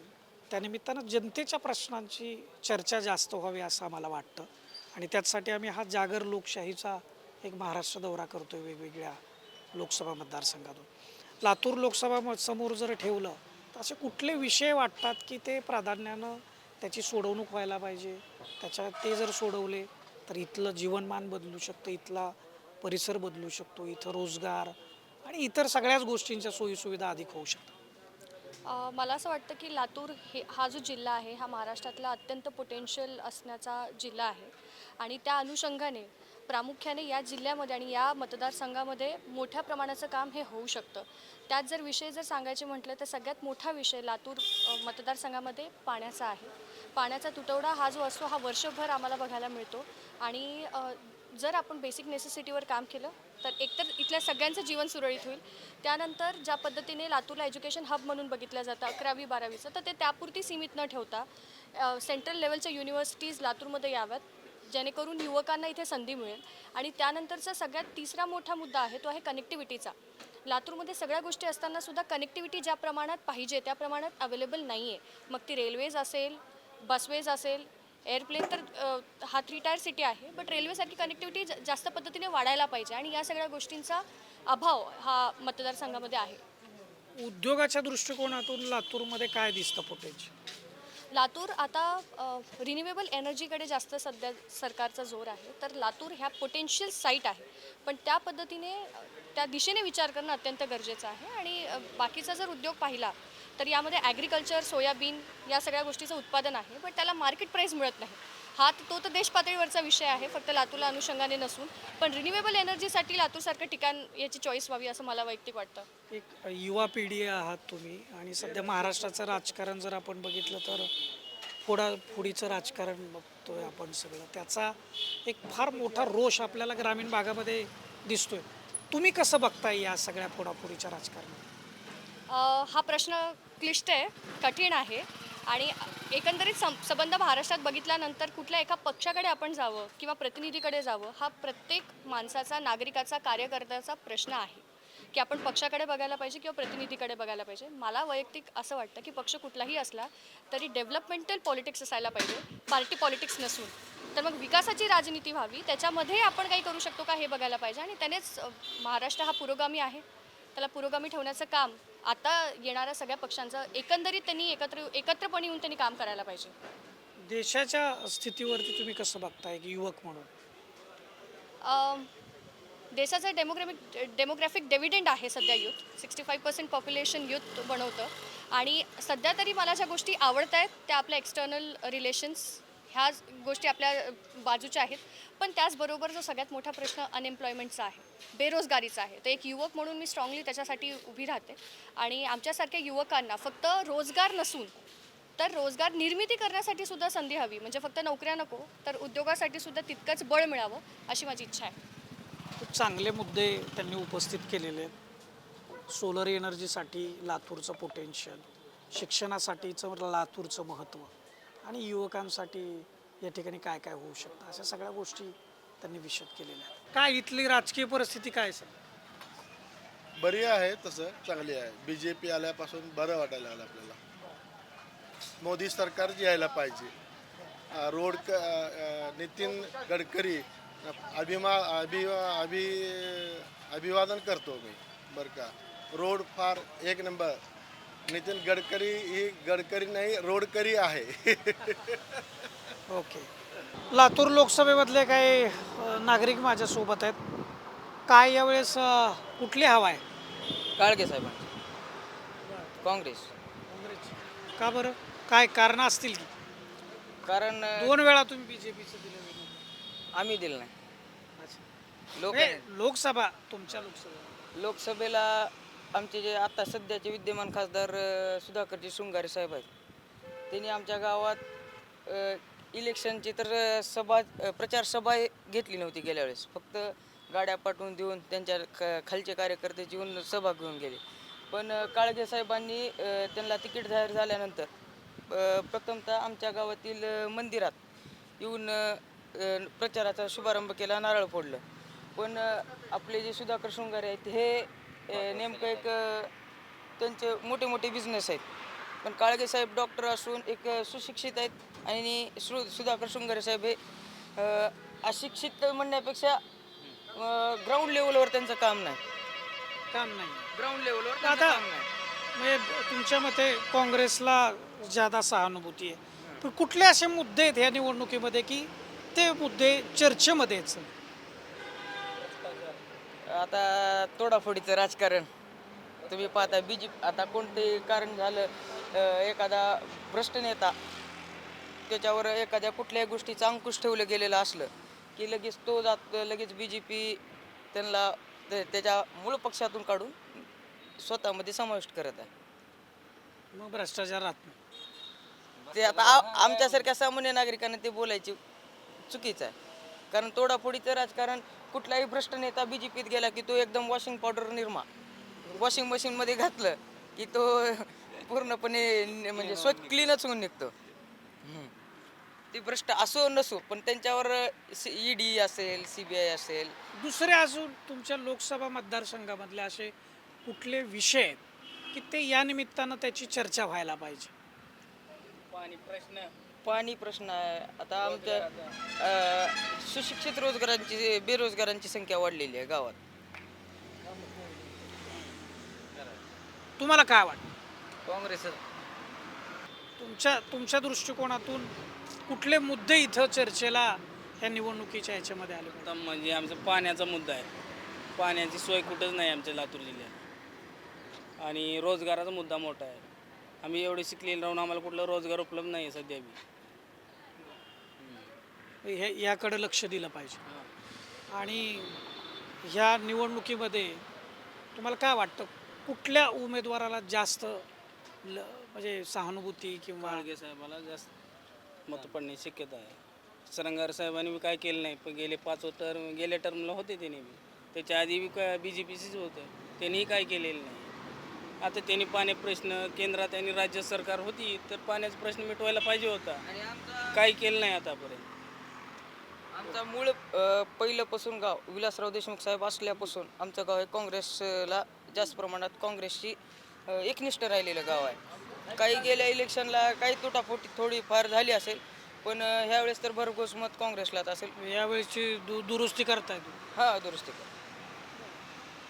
त्यानिमित्तानं जनतेच्या प्रश्नांची चर्चा जास्त व्हावी असं आम्हाला वाटतं, आणि त्याचसाठी आम्ही हा जागर लोकशाहीचा एक महाराष्ट्र दौरा करतो आहे वेगवेगळ्या लोकसभा मतदारसंघातून. लातूर लोकसभा समोर जर ठेवलं तर असे कुठले विषय वाटतात की ते प्राधान्यानं त्याची सोडवणूक व्हायला पाहिजे? ते जर सोडवले तर इथलं जीवनमान बदलू शकतं, इथला परिसर बदलू शकतो, इथं रोजगार आणि इतर सगळ्याच गोष्टींच्या सोयीसुविधा अधिक होऊ शकतात. मला असं वाटतं की लातूर हा जो जिल्हा आहे हा महाराष्ट्रातला अत्यंत पोटेन्शियल असण्याचा जिल्हा आहे, आणि त्या अनुषंगाने प्रामुख्याने या जिल्ह्यामध्ये आणि या मतदारसंघामध्ये मोठ्या प्रमाणाचं काम हे होऊ शकतं. त्यात जर विषय सांगायचे म्हटलं तर सगळ्यात मोठा विषय लातूर मतदारसंघामध्ये पाण्याचा आहे. पाण्याचा तुटवडा हा जो असतो हा वर्षभर आम्हाला बघायला मिळतो, आणि जर आपण बेसिक नेसेसिटीवर काम केलं तर एकतर इथल्या सगळ्यांचं जीवन सुरळीत होईल. त्यानंतर ज्या पद्धतीने लातूरला एज्युकेशन हब म्हणून बघितलं जातं 11वी 12वीचं, तर ते त्यापुरती सीमित न ठेवता सेंट्रल लेवलच्या युनिव्हर्सिटीज लातूरमध्ये याव्यात, जेणेकरून युवकांना इथे संधी मिळेल. आणि त्यानंतरचा सगळ्यात तिसरा मोठा मुद्दा आहे तो आहे कनेक्टिव्हिटीचा. लातूरमध्ये सगळ्या गोष्टी असताना सुद्धा कनेक्टिव्हिटी ज्या प्रमाणात पाहिजे त्या प्रमाणात अवेलेबल नाही आहे. मग ती रेल्वेज असेल, बसवेज असेल, एअरप्लेन, तर हा 3 टायर सिटी आहे, बट रेल्वेसारखी कनेक्टिव्हिटी जास्त पद्धतीने वाढायला पाहिजे आणि या सगळ्या गोष्टींचा अभाव हा मतदारसंघामध्ये आहे. उद्योगाच्या दृष्टिकोनातून लातूरमध्ये काय दिसतं पोटेन्शियल? लातूर आता रिन्युएबल एनर्जीकडे जास्त सध्या सरकारचा जोर आहे, तर लातूर ह्या पोटेन्शियल साईट आहे, पण त्या पद्धतीने त्या दिशेने विचार करणं अत्यंत गरजेचं आहे. आणि बाकीचा जर उद्योग पाहिला तर यामध्ये ॲग्रिकल्चर, सोयाबीन या सगळ्या गोष्टीचं उत्पादन आहे, पण त्याला मार्केट प्राईस मिळत नाही. हा तो तर देश पातळीवरचा विषय आहे, फक्त लातूरला अनुषंगाने नसून. पण रिन्युएबल एनर्जीसाठी लातूरसारखं ठिकाण याची चॉईस व्हावी असं मला वैयक्तिक वाटतं. एक युवा पिढी आहात तुम्ही आणि सध्या महाराष्ट्राचं राजकारण जर आपण बघितलं तर फोडाफोडीचं राजकारण बघतोय आपण सगळं. त्याचा एक फार मोठा रोष आपल्याला ग्रामीण भागामध्ये दिसतोय. तुम्ही कसं बघताय या सगळ्या फोडाफोडीच्या राजकारणात? हा प्रश्न क्लिष्ट आहे, कठीण आहे आणि एकंदरीत संबंध महाराष्ट्रात बघितल्यानंतर कुठल्या एका पक्षाकडे आपण जावं किंवा प्रतिनिधीकडे जावं हा प्रत्येक माणसाचा, नागरिकाचा, कार्यकर्त्याचा प्रश्न आहे की आपण पक्षाकडे बघायला पाहिजे किंवा प्रतिनिधीकडे बघायला पाहिजे. मला वैयक्तिक असं वाटतं की पक्ष कुठलाही असला तरी डेव्हलपमेंटल पॉलिटिक्स असायला पाहिजे, पार्टी पॉलिटिक्स नसून. तर मग विकासाची राजनीती व्हावी, त्याच्यामध्ये आपण काही करू शकतो का हे बघायला पाहिजे. आणि त्यानेच महाराष्ट्र हा पुरोगामी आहे, त्याला पुरोगामी ठेवण्याचं काम आता येणाऱ्या सगळ्या पक्षांचं एकंदरीत त्यांनी एकत्रपणे येऊन त्यांनी काम करायला पाहिजे. देशाच्या स्थितीवरती तुम्ही कसं बघताय की युवक म्हणून? देशाचं डेमोग्राफिक डिव्हिडंड आहे सध्या यूथ. 65% पॉप्युलेशन यूथ बनवतं. आणि सध्या तरी मला ज्या गोष्टी आवडत आहेत त्या आपल्या एक्सटर्नल रिलेशन्स ह्या गोष्टी आपल्या बाजूच्या आहेत, पण त्याचबरोबर जो सगळ्यात मोठा प्रश्न अनएम्प्लॉयमेंटचा आहे, बेरोजगारीचा आहे, तर एक युवक म्हणून मी स्ट्रॉंगली त्याच्यासाठी उभी राहते. आणि आमच्यासारख्या युवकांना फक्त रोजगार नसून तर रोजगार निर्मिती करण्यासाठी सुद्धा संधी हवी. म्हणजे फक्त नोकऱ्या नको, तर उद्योगासाठी सुद्धा तितकंच बळ मिळावं अशी माझी इच्छा आहे. खूप चांगले मुद्दे त्यांनी उपस्थित केलेले आहेत. सोलर एनर्जीसाठी लातूरचं पोटेन्शियल, शिक्षणासाठीचं लातूरचं महत्त्व आणि युवकांसाठी या ठिकाणी काय काय होऊ शकतं, अशा सगळ्या गोष्टी त्यांनी विशद केलेल्या आहेत. काय इथली राजकीय परिस्थिती काय सर? बरी आहे, तसं चांगली आहे. BJP आल्यापासून बरं वाटायला लागलं आपल्याला. मोदी सरकार यायला पाहिजे. नितीन गडकरी अभिवादन करतो मी बरं का. रोड फार एक नंबर. नितीन गडकरी ही गडकरी नाही रोडकरी आहे. ओके. लातूर लोकसभेमधले काही नागरिक माझ्यासोबत आहेत. काय यावेळेस कुठली हवा आहे? काळगे साहेबांची, काँग्रेस. का बरं? काय कारण असतील की? कारण 2 वेळा तुम्ही BJPचं दिलं, आम्ही दिलं नाही. लोकसभा तुमच्या लोकसभेला आमचे जे आता सध्याचे विद्यमान खासदार सुधाकरजी शृंगारे साहेब आहेत, त्यांनी आमच्या गावात इलेक्शनची तर प्रचार सभा घेतली नव्हती गेल्या वेळेस. फक्त गाड्या पाठवून देऊन त्यांच्या खालचे कार्यकर्ते येऊन सभा घेऊन गेले. पण काळगे साहेबांनी त्यांना तिकीट जाहीर झाल्यानंतर प्रथमतः आमच्या गावातील मंदिरात येऊन प्रचाराचा शुभारंभ केला, नारळ फोडलं. पण आपले जे सुधाकर शृंगारे आहेत हे नेमकं एक त्यांचे मोठे मोठे बिझनेस आहेत. पण काळगे साहेब डॉक्टर असून एक सुशिक्षित आहेत आणि सुधाकर शृंगारे साहेब हे अशिक्षित म्हणण्यापेक्षा ग्राउंड लेवलवर त्यांचं काम नाही. ग्राउंड लेवलवर आता काम नाही. म्हणजे तुमच्या मते काँग्रेसला ज्यादा सहानुभूती आहे, पण कुठले असे मुद्दे आहेत ह्या निवडणुकीमध्ये की ते मुद्दे चर्चेमध्येच? आता तोडाफोडीचं राजकारण तुम्ही पाहता. आता कोणतेही कारण झालं, एखादा भ्रष्ट नेता त्याच्यावर एखाद्या कुठल्याही गोष्टीचं अंकुश ठेवलं गेलेलं असलं की लगेच तो लगेच BJP त्यांना त्याच्या मूळ पक्षातून काढून स्वतःमध्ये समाविष्ट करत आहे. मग भ्रष्टाचार राहत नाही. ते आता आमच्यासारख्या सामान्य नागरिकांना ते बोलायची चुकीचं आहे. कारण तोडाफोडीचं राजकारण, कुठलाही भ्रष्ट नेता बी जे पीत गेला की तो एकदम वॉशिंग पावडर निर्मा वॉशिंग मशीनमध्ये घातलं की तो पूर्णपणे म्हणजे स्वच्छ क्लीनच होऊन निघतो. ते भ्रष्ट असो नसो, पण त्यांच्यावर ED असेल, CBI असेल. दुसरे अजून तुमच्या लोकसभा मतदारसंघामधले असे कुठले विषय आहेत की ते या निमित्तानं त्याची चर्चा व्हायला पाहिजे? पाणी प्रश्न आहे. आता आमच्या सुशिक्षित बेरोजगारांची संख्या वाढलेली आहे गावात. तुम्हाला काय वाटतं? काँग्रेस तुमच्या दृष्टिकोनातून कुठले मुद्दे इथं चर्चेला ह्या निवडणुकीच्या ह्याच्यामध्ये आले पाहिजे? म्हणजे आमचा पाण्याचा मुद्दा आहे. पाण्याची सोय कुठंच नाही आमच्या लातूर जिल्ह्यात. आणि रोजगाराचा मुद्दा मोठा आहे. आम्ही एवढे शिकलेले राहून आम्हाला कुठला रोजगार उपलब्ध नाही आहे सध्या बी. याकडे लक्ष दिलं पाहिजे. आणि ह्या निवडणुकीमध्ये तुम्हाला काय वाटतं कुठल्या उमेदवाराला जास्त म्हणजे सहानुभूती किंवा खाळगे साहेबाला जास्त मत पडण्याची शक्यता आहे. सरंगार साहेबांनी बी काय केलं नाही, पण गेल्या टर्मला होते त्यांनी बी. त्याच्या आधी बी BJPचीच होतं, त्यांनीही काय केलेलं नाही. आता त्यांनी पाणी प्रश्न केंद्रात आणि राज्य सरकार होती तर पाण्याचा प्रश्न मिटवायला पाहिजे होता, काही केलं नाही आतापर्यंत. आमचा मूळ पहिल्यापासून गाव विलासराव देशमुख साहेब असल्यापासून आमचं गाव हे काँग्रेसला जास्त प्रमाणात काँग्रेसची एकनिष्ठ राहिलेलं गाव आहे. काही गेल्या इलेक्शनला काही तुटाफुटी थोडीफार झाली असेल, पण ह्यावेळेस तर भरघोस मत काँग्रेसलाच असेल. यावेळेसची दुरुस्ती करताय तुम्ही? हां, दुरुस्ती कर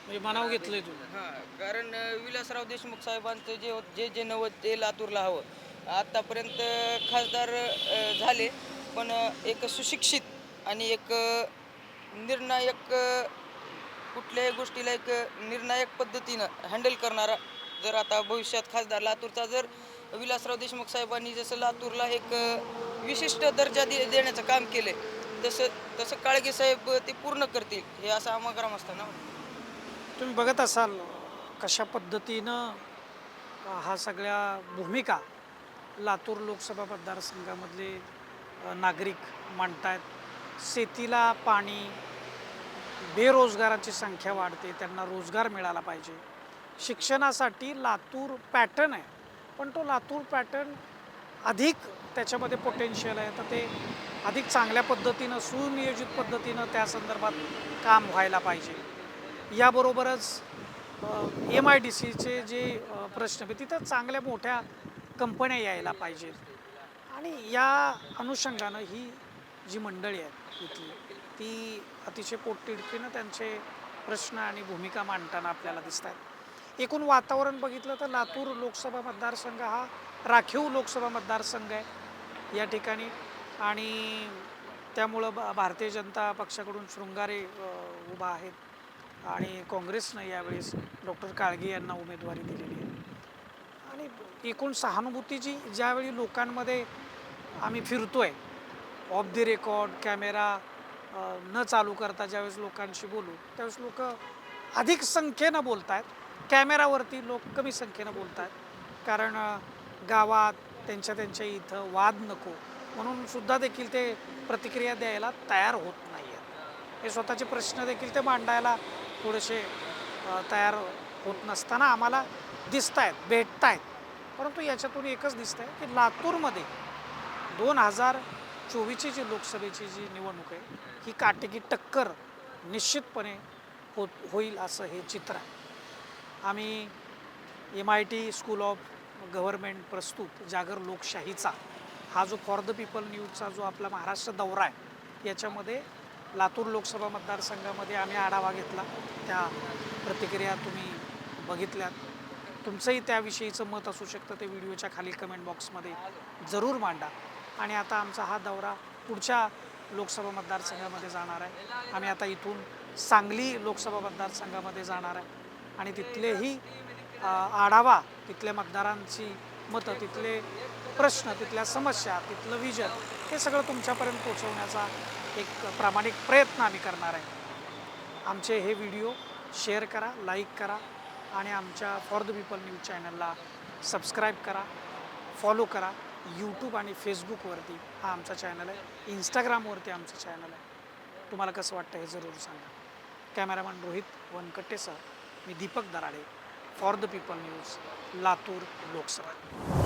म्हणजे मनाव घेतलंय तुम्ही? हां, कारण विलासराव देशमुख साहेबांचं जे नवं ते लातूरला हवं. आत्तापर्यंत खासदार झाले, पण एक सुशिक्षित आणि एक निर्णायक कुठल्याही गोष्टीला एक निर्णायक पद्धतीनं हँडल करणारा जर आता भविष्यात खासदार लातूरचा जर विलासराव देशमुख साहेबांनी जसं लातूरला एक विशिष्ट दर्जा देण्याचं काम केले तसं काळगे साहेब ते पूर्ण करतील हे असं आम्हा ग्रामस्थांना वाटतं. तुम्ही बघत असाल कशा पद्धतीनं हा सगळ्या भूमिका लातूर लोकसभा मतदारसंघामधले नागरिक मांडतायत. शेतीला पाणी, बेरोजगारांची संख्या वाढते, त्यांना रोजगार मिळाला पाहिजे. शिक्षणासाठी लातूर पॅटर्न आहे, पण तो लातूर पॅटर्न अधिक त्याच्यामध्ये पोटेन्शियल आहे, तर ते अधिक चांगल्या पद्धतीनं सुनियोजित पद्धतीनं त्या संदर्भात काम व्हायला पाहिजे. याबरोबरच MIDCचे जे प्रश्न आहे तिथं चांगल्या मोठ्या कंपन्या यायला पाहिजेत. आणि या अनुषंगानं ही जी मंडळी आहेत इथली ती अतिशय पोटतिडकीनं त्यांचे प्रश्न आणि भूमिका मांडताना आपल्याला दिसत आहेत. एकूण वातावरण बघितलं तर लातूर लोकसभा मतदारसंघ हा राखीव लोकसभा मतदारसंघ आहे या ठिकाणी. आणि त्यामुळं भारतीय जनता पक्षाकडून शृंगारे उभा आहेत आणि काँग्रेसनं यावेळेस डॉक्टर काळगे यांना उमेदवारी दिलेली आहे. आणि एकूण सहानुभूती जी ज्यावेळी लोकांमध्ये आम्ही फिरतोय ऑफ द रेकॉर्ड कॅमेरा न चालू करता ज्यावेळेस लोकांशी बोलू त्यावेळेस लोक अधिक संख्येनं बोलत आहेत, कॅमेरावरती लोक कमी संख्येनं बोलत आहेत. कारण गावात त्यांच्या इथं वाद नको म्हणून सुद्धा देखील ते प्रतिक्रिया द्यायला तयार होत नाही आहेत. हे स्वतःचे प्रश्न देखील ते मांडायला थोडेसे तयार होत नसताना आम्हाला दिसत आहेत, भेटत आहेत. परंतु याच्यातून एकच दिसतं आहे की लातूरमध्ये 2024ची जी लोकसभेची जी निवडणूक आहे ही काटेकी टक्कर निश्चितपणे होईल असं हे चित्र आहे. आम्ही MIT स्कूल ऑफ गव्हर्नमेंट प्रस्तुत जागर लोकशाहीचा हा जो फॉर द पीपल न्यूजचा जो आपला महाराष्ट्र दौरा आहे याच्यामध्ये लातूर लोकसभा मतदारसंघामध्ये आम्ही आढावा घेतला. त्या प्रतिक्रिया तुम्ही बघितल्यात. तुमचंही त्याविषयीचं मत असू शकतं ते व्हिडिओच्या खाली कमेंट बॉक्समध्ये जरूर मांडा. आणि आता आमचा हा दौरा पुढच्या लोकसभा मतदारसंघामध्ये जाणार आहे. आम्ही आता इथून सांगली लोकसभा मतदारसंघामध्ये जाणार आहे आणि तिथलेही आढावा, तिथल्या मतदारांची मतं, तिथले प्रश्न, तिथल्या समस्या, तिथलं विजन हे सगळं तुमच्यापर्यंत पोहोचवण्याचा एक प्रामाणिक प्रयत्न आम्ही करणार आहे. आमचे हे व्हिडिओ शेअर करा, लाईक करा आणि आमच्या फॉर द पीपल न्यूज चॅनलला सबस्क्राईब करा, फॉलो करा. यूट्यूब आणि फेसबुकवरती हा आमचा चॅनल आहे, इंस्टाग्रामवरती आमचं चॅनल आहे. तुम्हाला कसं वाटतं हे जरूर सांगा. Cameraman Rohit वनकट्टेसह me Deepak Darade, for the people news, Latur Lok Sabha.